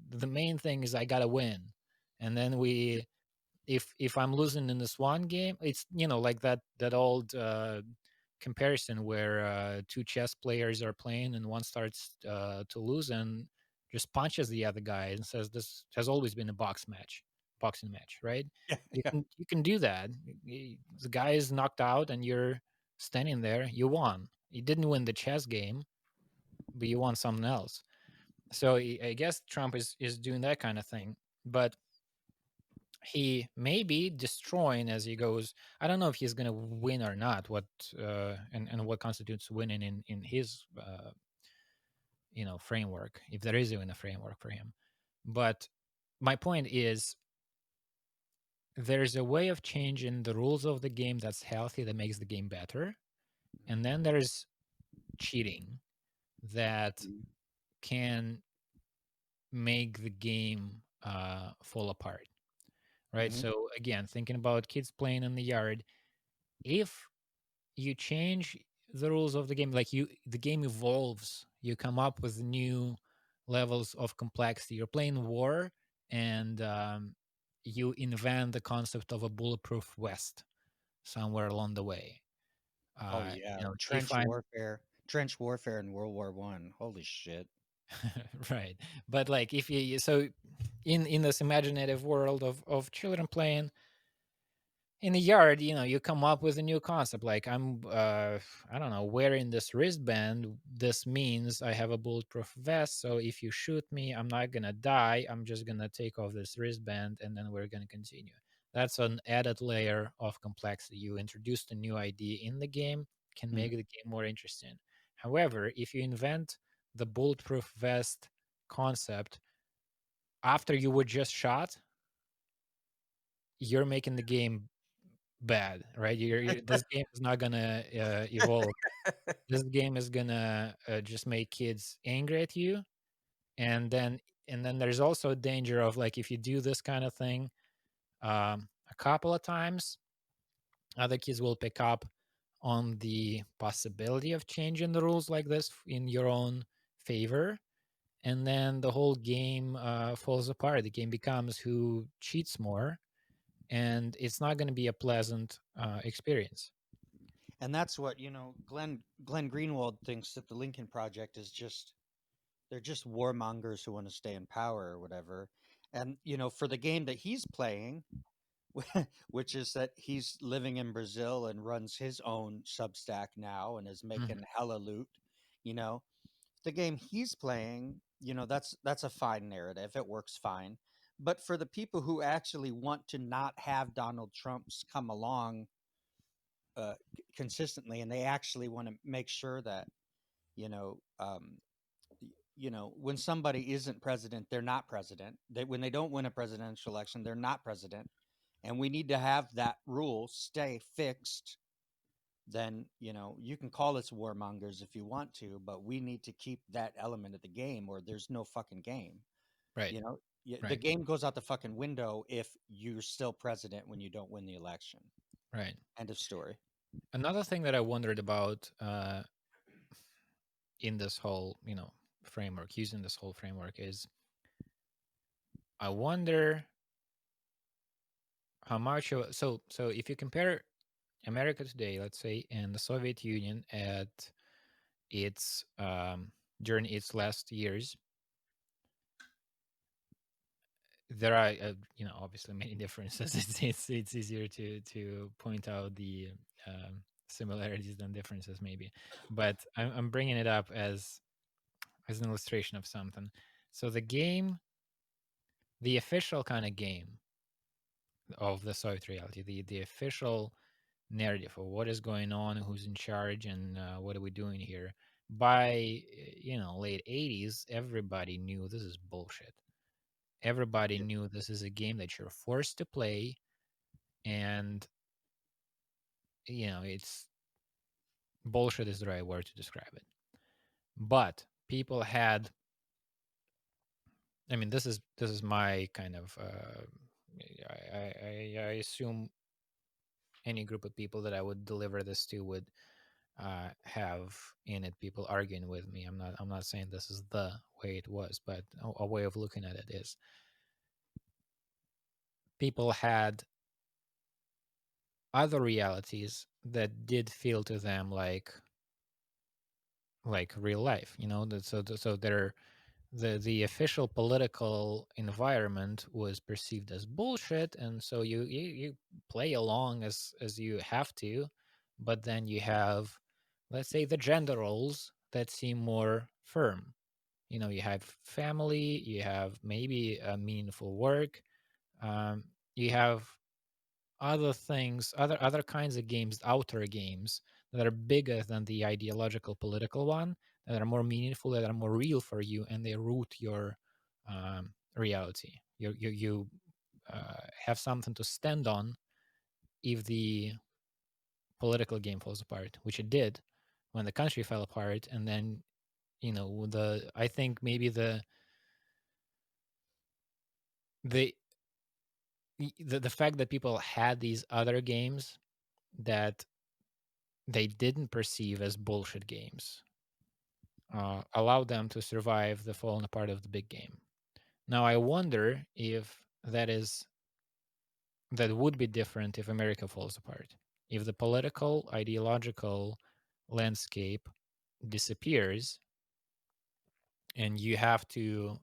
the main thing is, I gotta win. And then if I'm losing in this one game, it's, like that old comparison where two chess players are playing, and one starts to lose and just punches the other guy and says, "This has always been a boxing match, right?" Yeah, You yeah. can you can do that. The guy is knocked out, and you're standing there. You won. You didn't win the chess game, but you won something else. So I guess Trump is doing that kind of thing, but he may be destroying as he goes. I don't know if he's going to win or not. What and what constitutes winning in his framework, if there is even a framework for him. But my point is, there's a way of changing the rules of the game that's healthy, that makes the game better, and then there's cheating that can make the game fall apart. Right. Hmm. So again, thinking about kids playing in the yard, if you change the rules of the game, like, the game evolves you come up with new levels of complexity. You're playing war, and you invent the concept of a bulletproof vest somewhere along the way. Oh yeah, Define trench warfare in World War I. Holy shit. right. But like, if so in this imaginative world of children playing in the yard, you come up with a new concept. Like, I don't know, wearing this wristband, this means I have a bulletproof vest, so if you shoot me, I'm not gonna die. I'm just gonna take off this wristband, and then we're gonna continue. That's an added layer of complexity. You introduced a new idea in the game, can Mhm. make the game more interesting. However, if you invent the bulletproof vest concept after you were just shot, you're making the game bad, right? This game is not gonna evolve. This game is gonna just make kids angry at you, and then there's also a danger of, like, if you do this kind of thing a couple of times, other kids will pick up on the possibility of changing the rules like this in your own favor, and then the whole game falls apart. The game becomes who cheats more, and it's not going to be a pleasant experience. And that's what, Glenn Greenwald thinks that the Lincoln Project is just they're just warmongers who want to stay in power or whatever. And for the game that he's playing, which is that he's living in Brazil and runs his own Substack now and is Mhm. making hella loot, you know, the game he's playing, that's a fine narrative. It works fine. But for the people who actually want to not have Donald Trump's come along consistently, and they actually want to make sure that you know um, when somebody isn't president, they're not president. When they don't win a presidential election, they're not president, and we need to have that rule stay fixed. Then you can call us warmongers if you want to, but we need to keep that element of the game, or there's no fucking game. Right, You know, the right, game goes out the fucking window if you're still president when you don't win the election. right. End of story. Another thing that I wondered about in this whole, framework, using this whole framework, is I wonder how much of so if you compare America today, let's say, and the Soviet Union at its during its last years, there are obviously many differences. It's easier to point out the similarities than differences, maybe, but I'm bringing it up as an illustration of something. So the official kind of game of the Soviet reality, the official narrative of what is going on, who's in charge, and what are we doing here. By late 80s, everybody knew this is bullshit. Everybody Yeah. knew this is a game that you're forced to play, and it's bullshit is the right word to describe it. But people had, I mean, this is my kind of I assume any group of people that I would deliver this to would have in it people arguing with me. I'm not saying this is the way it was, but a way of looking at it is people had other realities that did feel to them like real life. So the official political environment was perceived as bullshit, and so you play along as you have to, but then you have, let's say, the gender roles that seem more firm. You have family, you have maybe a meaningful work, you have other things, other kinds of games, outer games that are bigger than the ideological political one, that are more meaningful, that are more real for you, and they root your reality. You have something to stand on if the political game falls apart, which it did when the country fell apart. And then the I think maybe the the fact that people had these other games that they didn't perceive as bullshit games allow them to survive the falling apart of the big game. Now, I wonder if that would be different if America falls apart. If the political, ideological landscape disappears and you have to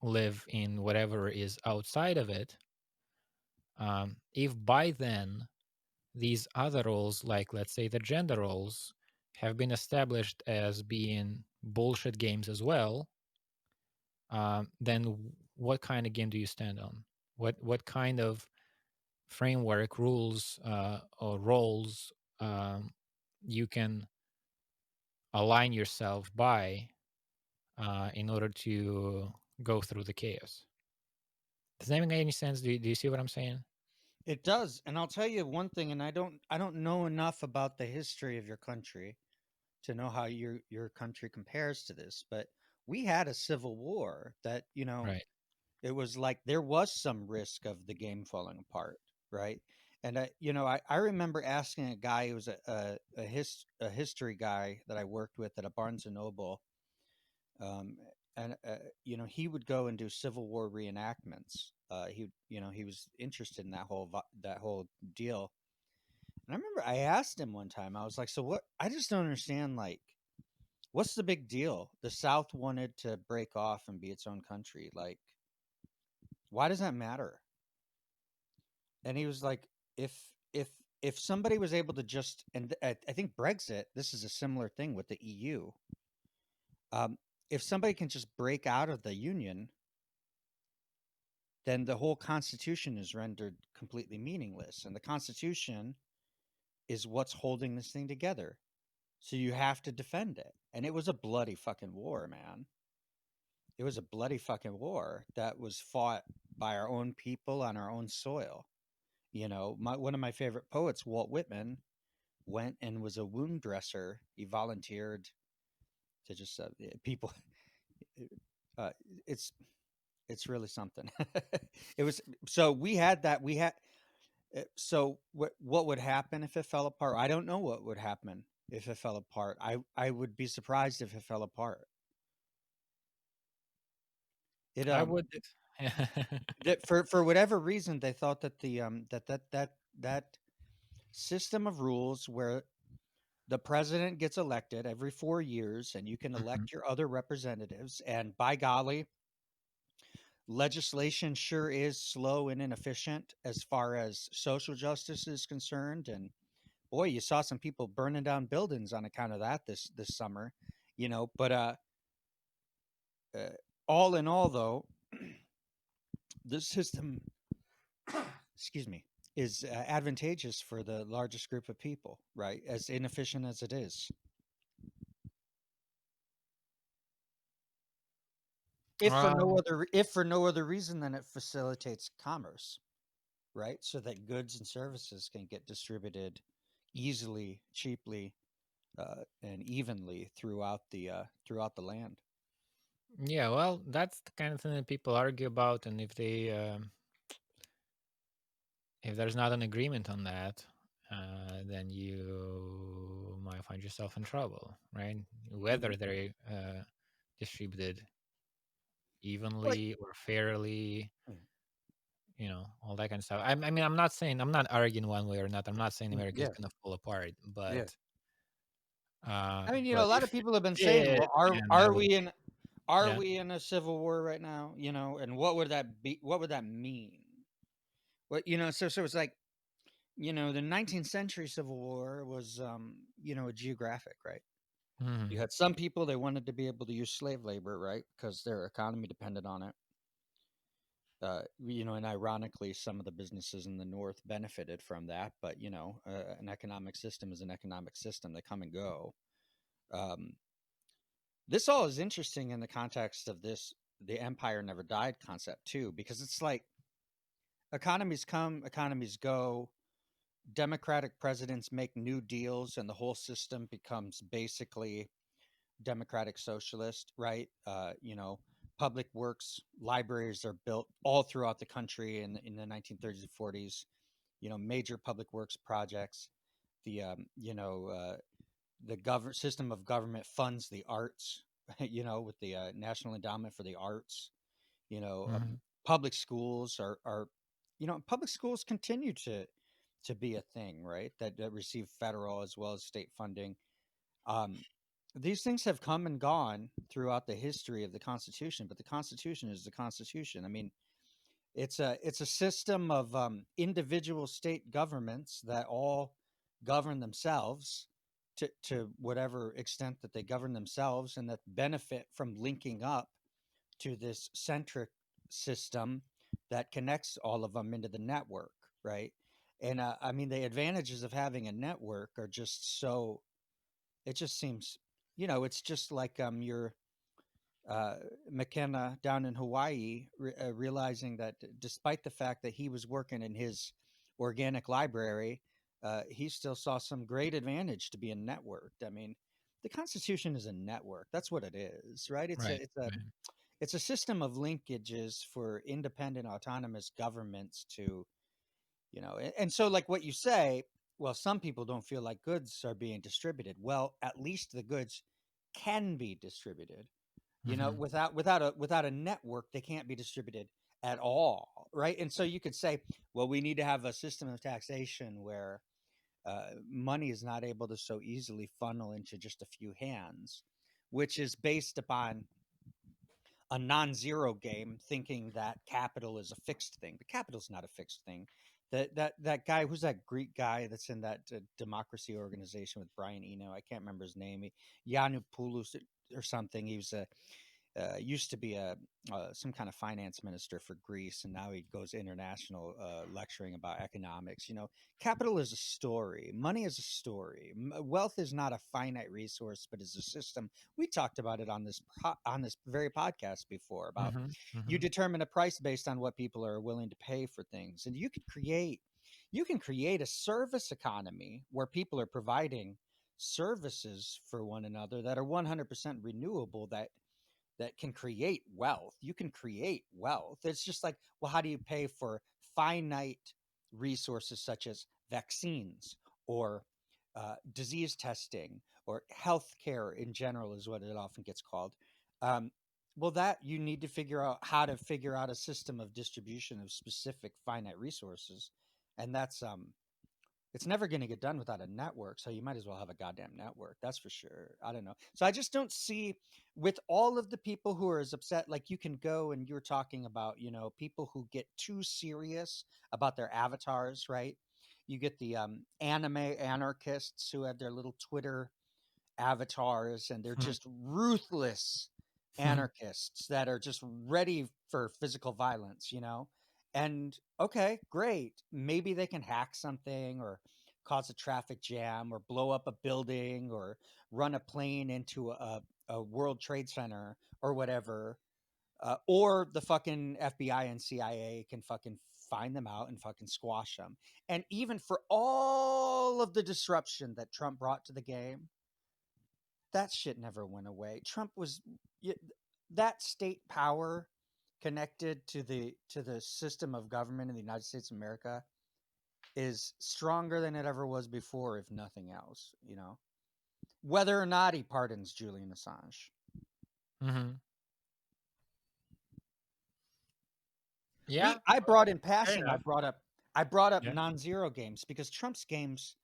live in whatever is outside of it, if by then these other roles, like let's say the gender roles, have been established as being bullshit games as well, then what kind of game do you stand on? What kind of framework, rules, or roles you can align yourself by in order to go through the chaos? Does that make any sense? Do you see what I'm saying? It does, and I'll tell you one thing, and I don't know enough about the history of your country to know how your country compares to this, but we had a civil war that, Right. it was like there was some risk of the game falling apart, right? And I remember asking a guy who was a history guy that I worked with at a Barnes and Noble, um, and he would go and do Civil War reenactments. He was interested in that whole deal. And I remember I asked him one time. I was like, "So what? I just don't understand. Like, what's the big deal? The South wanted to break off and be its own country. Like, why does that matter?" And he was like, "If if if somebody was able to just and I think Brexit. This is a similar thing with the EU. Um, if somebody can just break out of the union, then the whole Constitution is rendered completely meaningless. And the Constitution is what's holding this thing together. So you have to defend it. And it was a bloody fucking war, man. It was a bloody fucking war that was fought by our own people on our own soil. One of my favorite poets, Walt Whitman, went and was a wound dresser. He volunteered to just people. Uh, it's it's really something. It was so we had that we had so what would happen if it fell apart? I don't know what would happen if it fell apart. I would be surprised if it fell apart. It I would. that for whatever reason they thought that that system of rules where the president gets elected every 4 years and you can Mhm. elect your other representatives, and by golly, legislation sure is slow and inefficient as far as social justice is concerned. And boy, you saw some people burning down buildings on account of that this summer, but uh, all in all, though, this system, excuse me, is advantageous for the largest group of people, right? As inefficient as it is. Um, If for no other reason than it facilitates commerce, right? So that goods and services can get distributed easily, cheaply, and evenly throughout the land. yeah, well, that's the kind of thing that people argue about, and if there's not an agreement on that, then you might find yourself in trouble, right? Mhm. Whether they're distributed Like, evenly or fairly, mm, all that kind of stuff. I mean, I'm not arguing one way or not. I'm not saying America is yeah, going to fall apart, yeah. I mean, but a lot if of people have been it saying, did, "Well, then I would, are yeah. we in a civil war right now?" And what would that be? What would that mean? So it's like, the 19th century Civil War was, a geographic, right? You Mhm. had some people, they wanted to be able to use slave labor, right? Because their economy depended on it. And ironically, some of the businesses in the North benefited from that. But, an economic system is an economic system. They come and go. Um, this all is interesting in the context of the empire never died concept, too, because it's like economies come, economies go. Democratic presidents make new deals, and the whole system becomes basically democratic socialist, right? Public works libraries are built all throughout the country in the 1930s and 40s. Major public works projects. The system of government funds the arts, with the National Endowment for the Arts. You know, Hmm. public schools are public schools continue to be a thing, right? That receive federal as well as state funding. Um, these things have come and gone throughout the history of the Constitution, but the Constitution is the Constitution. I mean, it's a system of individual state governments that all govern themselves to whatever extent that they govern themselves, and that benefit from linking up to this centric system that connects all of them into the network, right? And I mean, the advantages of having a network are just so. It just seems, it's just like your uh, McKenna down in Hawaii, realizing that despite the fact that he was working in his organic library, he still saw some great advantage to being networked. I mean, the Constitution is a network. That's what it is, right? It's Right. a it's a Right. it's a system of linkages for independent, autonomous governments to, and so like what you say. Well, some people don't feel like goods are being distributed. Well, at least the goods can be distributed, Hmm. without a network they can't be distributed at all, right? And so you could say, well, we need to have a system of taxation where money is not able to so easily funnel into just a few hands, which is based upon a non-zero game, thinking that capital is a fixed thing. But capital's not a fixed thing. That guy, who's that Greek guy that's in that democracy organization with Brian Eno? I can't remember his name. Yiannopoulos or something. He was a used to be a some kind of finance minister for Greece, and now he goes international, lecturing about economics. Capital is a story. Money is a story. Wealth is not a finite resource, but is a system. We talked about it on this very podcast before, about Hmm. you Hmm. determine a price based on what people are willing to pay for things, and you can create a service economy where people are providing services for one another that are 100% renewable, that can create wealth. You can create wealth. It's just like, well, how do you pay for finite resources such as vaccines, or disease testing, or healthcare in general, is what it often gets called. Um, well, that you need to figure out how to figure out a system of distribution of specific finite resources, and it's never going to get done without a network. So you might as well have a goddamn network. That's for sure. I don't know. So I just don't see, with all of the people who are as upset, like you can go and you're talking about, people who get too serious about their avatars, right? You get the anime anarchists who have their little Twitter avatars, and they're just ruthless anarchists that are just ready for physical violence. And okay, great, maybe they can hack something, or cause a traffic jam, or blow up a building, or run a plane into a World Trade Center, or whatever. Or the fucking FBI and CIA can fucking find them out and fucking squash them. And even for all of the disruption that Trump brought to the game, that shit never went away. Trump was that state power connected to the system of government in the United States of America is stronger than it ever was before, if nothing else. Whether or not he pardons Julian Assange. Hmm. We Yeah. I brought in Fair passing, enough. I brought up Yeah. non-zero games because Trump's games,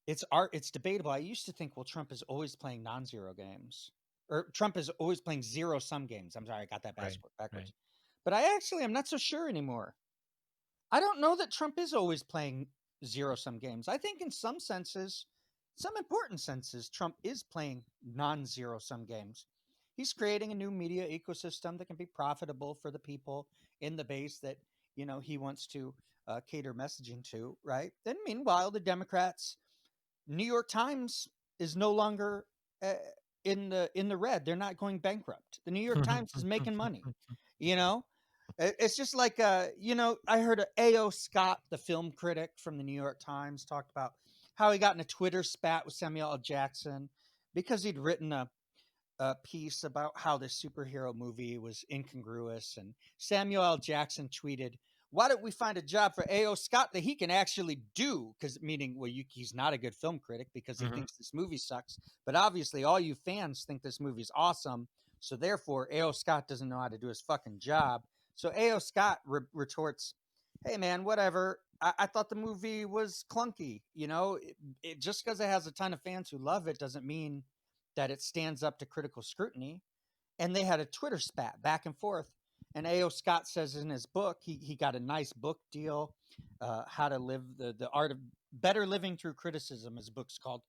it's debatable. I used to think, well, Trump is always playing non-zero games, or Trump is always playing zero sum games. I'm sorry, I got that Right. backwards. Right. But I'm not so sure anymore. I don't know that Trump is always playing zero sum games. I think in some senses, some important senses, Trump is playing non-zero sum games. He's creating a new media ecosystem that can be profitable for the people in the base that he wants to cater messaging to, right? Then meanwhile, the Democrats, New York Times is no longer in the red. They're not going bankrupt. The New York Times is making money. You know, it's just like I heard A.O. Scott, the film critic from the New York Times, talked about how he got in a Twitter spat with Samuel L. Jackson because he'd written a piece about how this superhero movie was incongruous, and Samuel L. Jackson tweeted, why don't we find a job for A.O. Scott that he can actually do? Because meaning, well, he's not a good film critic because he Hmm. thinks this movie sucks. But obviously, all you fans think this movie's awesome. So therefore, A.O. Scott doesn't know how to do his fucking job. So A.O. Scott retorts, "Hey man, whatever. I thought the movie was clunky. You know, just because it has a ton of fans who love it doesn't mean that it stands up to critical scrutiny." And they had a Twitter spat back and forth. And A.O. Scott says in his book, he got a nice book deal, How to Live the Art of Better Living Through Criticism, his book's called.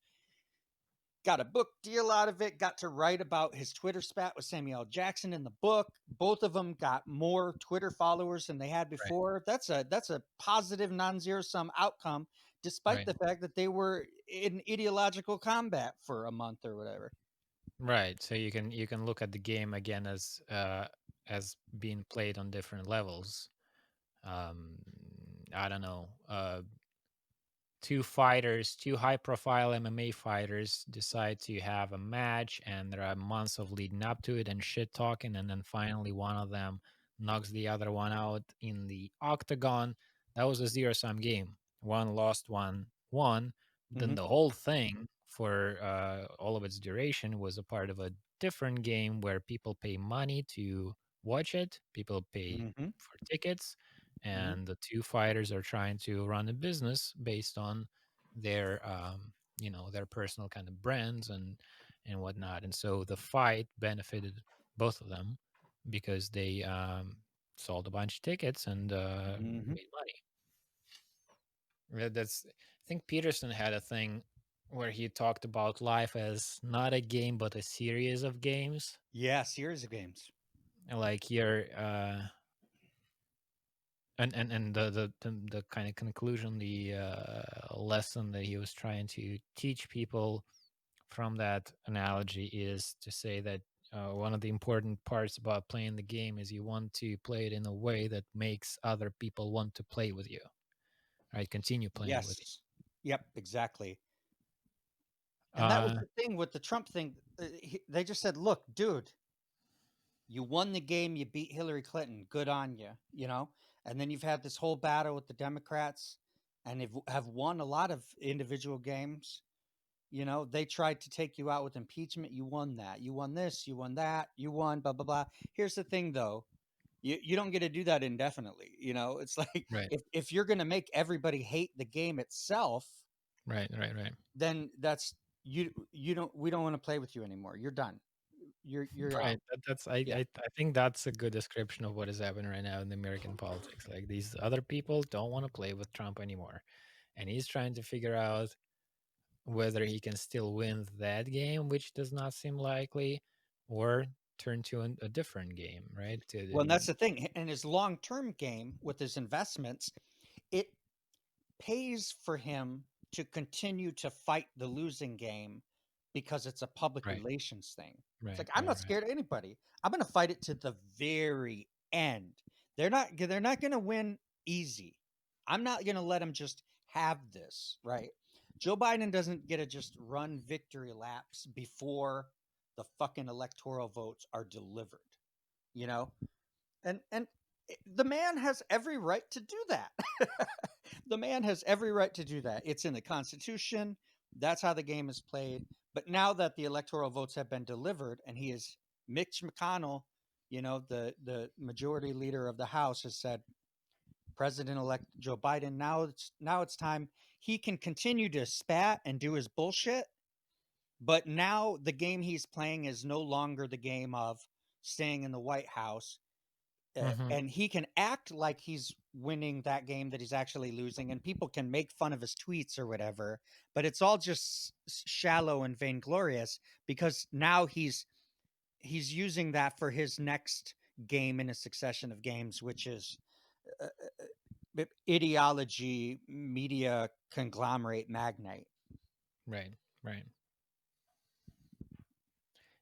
Got a book deal out of it, got to write about his Twitter spat with Samuel L. Jackson in the book. Both of them got more Twitter followers than they had Right. before. That's a positive non-zero sum outcome, despite Right. the fact that they were in ideological combat for a month or whatever. Right. So you can look at the game again as being played on different levels. Um, I don't know. Two fighters, two high profile MMA fighters decide to have a match, and there are months of leading up to it and shit talking, and then finally one of them knocks the other one out in the octagon. That was a zero sum game. One lost, one won. Then Mm-hmm. the whole thing for all of its duration was a part of a different game where people pay money to watch it. People pay Mm-hmm. for tickets, Mm-hmm. and the two fighters are trying to run a business based on their their personal kind of brands and whatnot. And so the fight benefited both of them because they sold a bunch of tickets and Mm-hmm. made money. That's I think Peterson had a thing where he talked about life as not a game but a series of games. Yeah, series of games. Like you're and the kind of conclusion, the lesson that he was trying to teach people from that analogy is to say that one of the important parts about playing the game is you want to play it in a way that makes other people want to play with you, right? Continue playing with Yes. Yep, exactly. you. And that was the thing with the Trump thing. They just said, "Look, dude, you won the game. You beat Hillary Clinton. Good on you." You know. And then you've had this whole battle with the Democrats, and have won a lot of individual games. You know, they tried to take you out with impeachment. You won that. You won this. You won that. You won. Blah blah blah. Here's the thing, though. You don't get to do that indefinitely. You know, it's like Right, if you're going to make everybody hate the game itself, right, right, right, then that's you don't we don't want to play with you anymore. You're done. You're right. out. That's Yeah. I think that's a good description of what is happening right now in the American politics. Like these other people don't want to play with Trump anymore, and he's trying to figure out whether he can still win that game, which does not seem likely, or turn to a different game, right? Well, and that's the thing. In his long-term game with his investments, it pays for him to continue to fight the losing game because it's a public Right, relations thing. It's right, like I'm right, not right, scared of anybody. I'm going to fight it to the very end. They're not going to win easy. I'm not going to let them just have this, right? Joe Biden doesn't get to just run victory laps before the fucking electoral votes are delivered, you know? And the man has every right to do that. The man has every right to do that. It's in the Constitution. That's how the game is played. But now that the electoral votes have been delivered, and he is Mitch McConnell, the majority leader of the House, has said, President-elect Joe Biden, now it's time. He can continue to spat and do his bullshit, but now the game he's playing is no longer the game of staying in the White House, hmm and he can act like he's winning that game that he's actually losing, and people can make fun of his tweets or whatever, but it's all just shallow and vainglorious because now he's using that for his next game in a succession of games, which is uh, ideology media conglomerate magnate. right, right.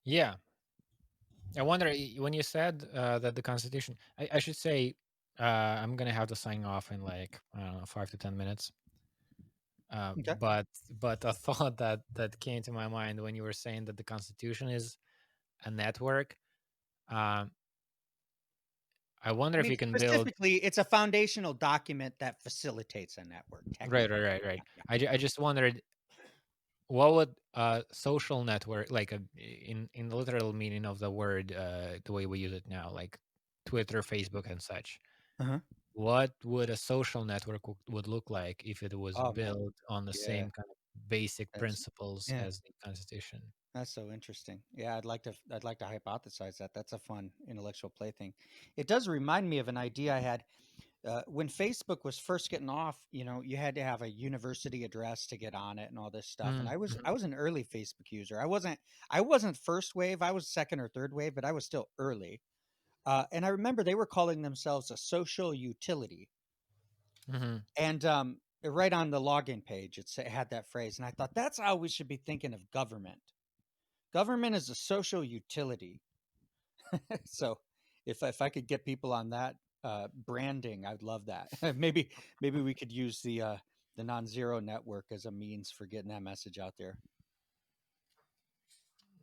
Yeah, I wonder when you said that the Constitution. I should say I'm gonna have to sign off in like I don't know 5 to 10 minutes. Okay. But a thought that came to my mind when you were saying that the Constitution is a network. Um, I wonder I if mean, you can build. specifically, it's a foundational document that facilitates a network, Right, technically. right, right, right. Yeah, I just wondered what would a social network, like a, in the literal meaning of the word, the way we use it now, like Twitter, Facebook, and such. yeah. Uh-huh. What would a social network would look like if it was Oh, man. built on the Yeah, same kind of basic that's principles yeah, as the Constitution? that's so interesting. Yeah, I'd like to hypothesize that. That's a fun intellectual plaything. It does remind me of an idea I had when Facebook was first getting off. You had to have a university address to get on it and all this stuff. And Mm, I was an early Facebook user. I wasn't first wave. I was second or third wave, but I was still early. And I remember they were calling themselves a social utility. hmm And right on the login page, it had that phrase. And I thought that's how we should be thinking of government. Government is a social utility. So if I could get people on that branding, I'd love that. maybe we could use the non-zero network as a means for getting that message out there.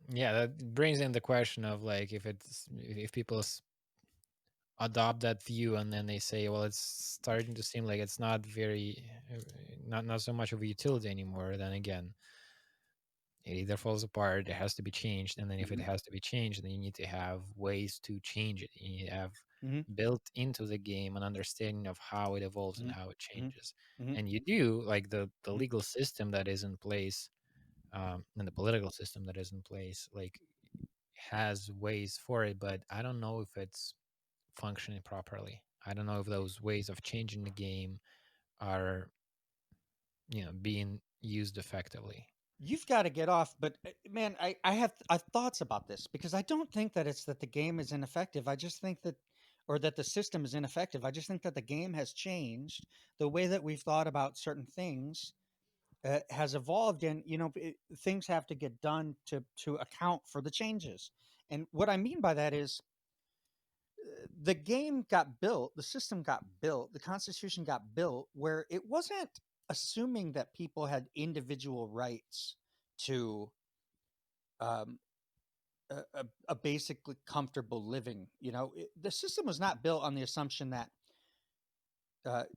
Yeah, that brings in the question of like if people adopt that view and then they say, well, it's starting to seem like it's not very, not so much of a utility anymore. Then again, it either falls apart, it has to be changed, and then if it Hmm. has to be changed, then you need to have ways to change it. You need to have Hmm. built into the game an understanding of how it evolves and Hmm. how it Hmm. changes. Hmm. And you do, like the legal system that is in place, and the political system that is in place, like has ways for it, but I don't know if it's functioning properly. I don't know if those ways of changing the game are, being used effectively. You've got to get off, but man, I have thoughts about this because I don't think that it's that the game is ineffective. I just think that, or that the system is ineffective. I just think that the game has changed. The way that we've thought about certain things has evolved, and things have to get done to account for the changes. And what I mean by that is the game got built, the system got built, the Constitution got built where it wasn't assuming that people had individual rights to um, a basically comfortable living. The system was not built on the assumption that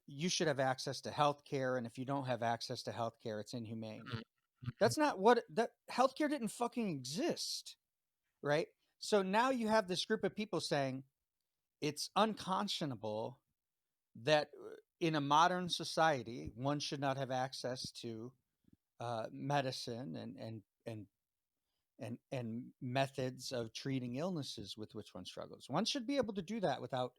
you should have access to health care, and if you don't have access to health care, it's inhumane. Mhm, mhm, That's not what that healthcare didn't fucking exist, right? So now you have this group of people saying it's unconscionable that in a modern society one should not have access to medicine and methods of treating illnesses with which one struggles. One should be able to do that without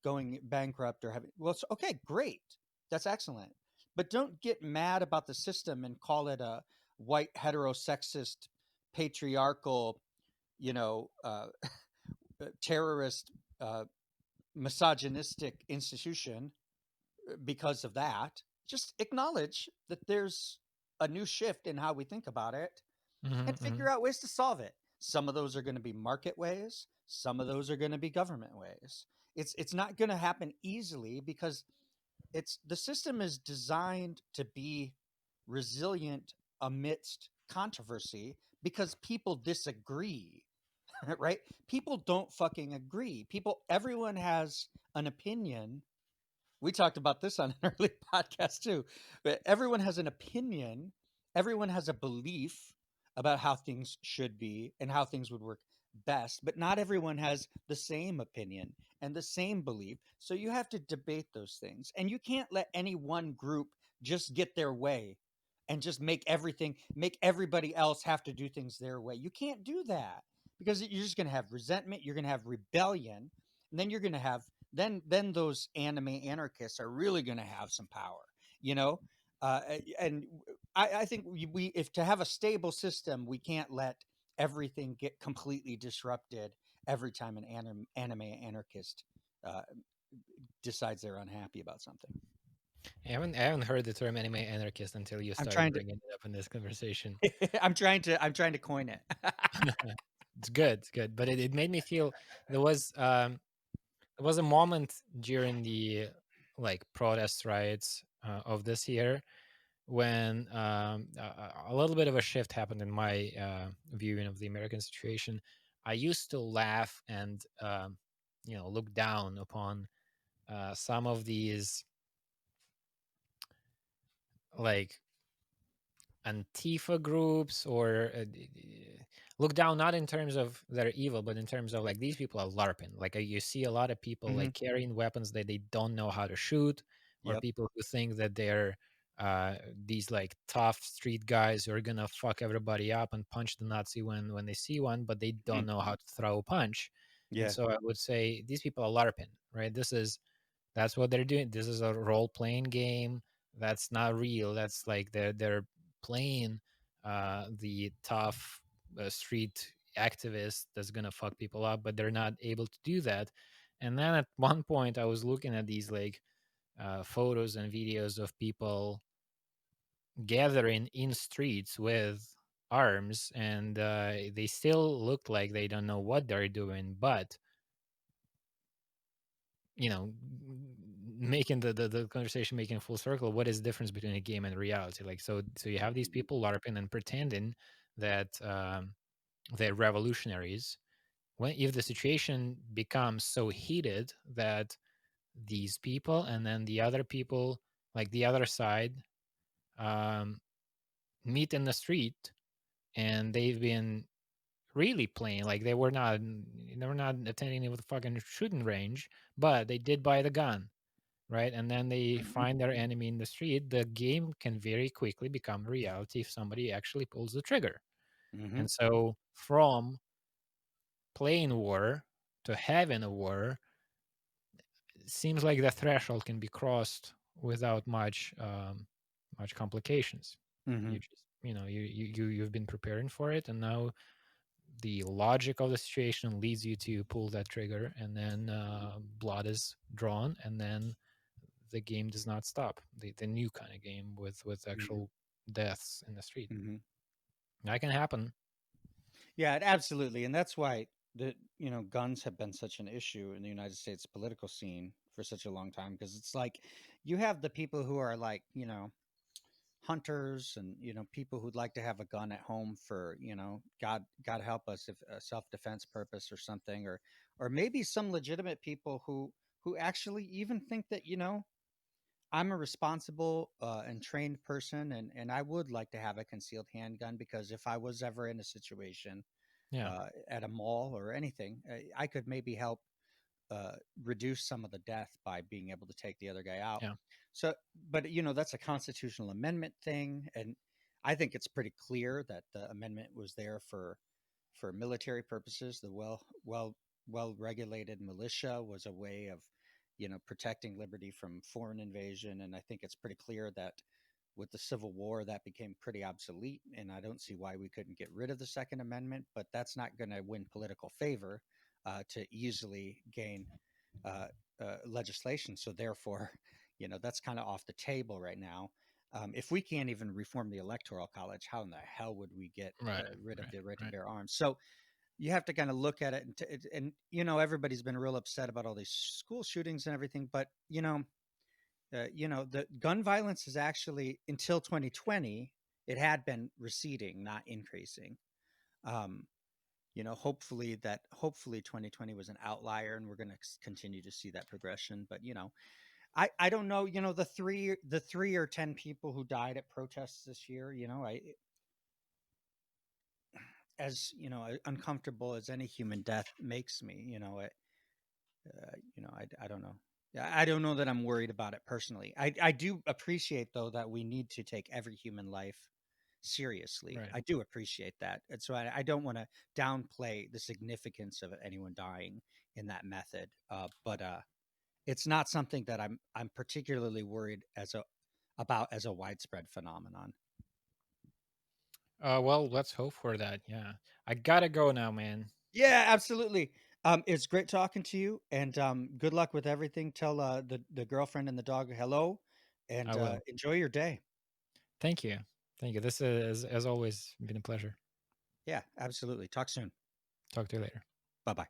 going bankrupt or having. Well, it's okay, great, that's excellent, but don't get mad about the system and call it a white heterosexist patriarchal, you know, terrorist, uh, misogynistic institution because of that. Just acknowledge that there's a new shift in how we think about it and mhm, figure mhm. out ways to solve it. Some of those are going to be market ways, some of those are going to be government ways. It's not going to happen easily because it's the system is designed to be resilient amidst controversy because people disagree. Right? People don't fucking agree. Everyone has an opinion. We talked about this on an early podcast too. But everyone has an opinion, everyone has a belief about how things should be and how things would work best, but not everyone has the same opinion and the same belief. So you have to debate those things. And you can't let any one group just get their way and just make everybody else have to do things their way. You can't do that because you're just going to have resentment, you're going to have rebellion, and then you're going to have then those anime anarchists are really going to have some power, you know. And I think we if to have a stable system, we can't let everything get completely disrupted every time an anime anarchist uh, decides they're unhappy about something. I haven't heard the term anime anarchist until you I'm started trying bringing it up in this conversation. to I'm trying to coin it. It's good, it's good, but it made me feel there was um there was a moment during the like protest riots of this year when a little bit of a shift happened in my viewing of the American situation. I used to laugh and look down upon some of these like Antifa groups, or look down not in terms of they're evil, but in terms of like these people are LARPing. Like you see a lot of people Hmm. like carrying weapons that they don't know how to shoot, or Yep. people who think that they're uh, these like tough street guys who are gonna fuck everybody up and punch the Nazi when they see one, but they don't Hmm. know how to throw a punch. And Yeah. so I would say these people are LARPing, right? That's what they're doing. This is a role playing game. That's not real. That's like they're playing the tough street activist that's gonna fuck people up, but they're not able to do that. And then at one point, I was looking at these like photos and videos of people gathering in streets with arms, and they still look like they don't know what they're doing, but you know making the conversation, making full circle, what is the difference between a game and reality? Like, so you have these people larping and pretending that they're revolutionaries, when if the situation becomes so heated that these people and then the other people, like the other side, um, meet in the street, and they've been really playing like they were not attending with a fucking shooting range, but they did buy the gun, right? And then they Hmm. find their enemy in the street. The game can very quickly become reality if somebody actually pulls the trigger. Hmm. And so, from playing war to having a war, it seems like the threshold can be crossed without much complications. Hmm. You just you've been preparing for it, and now the logic of the situation leads you to pull that trigger, and then blood is drawn, and then the game does not stop. The new kind of game with Hmm. actual deaths in the street. Hmm. That can happen. Yeah, absolutely, and that's why guns have been such an issue in the United States political scene for such a long time, because it's like you have the people who are like hunters, and people who'd like to have a gun at home for God help us, if a self-defense purpose or something, or maybe some legitimate people who actually even think that I'm a responsible and trained person, and I would like to have a concealed handgun, because if I was ever in a situation Yeah, at a mall or anything, I could maybe help uh, reduce some of the death by being able to take the other guy out. yeah, So, but that's a constitutional amendment thing, and I think it's pretty clear that the amendment was there for military purposes. The well regulated militia was a way of protecting liberty from foreign invasion, and I think it's pretty clear that with the Civil War that became pretty obsolete, and I don't see why we couldn't get rid of the Second Amendment. But that's not going to win political favor to easily gain legislation. So therefore, that's kind of off the table right now. If we can't even reform the Electoral College, how in the hell would we get right, rid of right, the right to right. bear arms? So you have to kind of look at it, and everybody's been real upset about all these school shootings and everything, but the gun violence is actually, until 2020, it had been receding, not increasing. Um, hopefully 2020 was an outlier, and we're going to continue to see that progression. But I don't know. The three or 10 people who died at protests this year. I as uncomfortable as any human death makes me. I don't know. Yeah, I don't know that I'm worried about it personally. I do appreciate, though, that we need to take every human life seriously. Right. I do appreciate that, and so I don't want to downplay the significance of anyone dying in that method. But it's not something that I'm particularly worried about as a widespread phenomenon. Well, let's hope for that. Yeah, I gotta go now, man. Yeah, absolutely. It's great talking to you, and good luck with everything. Tell the girlfriend and the dog hello, I and will. enjoy your day. Thank you. Thank you. This is, as always, been a pleasure. Yeah, absolutely. Talk soon. Talk to you later. Bye bye.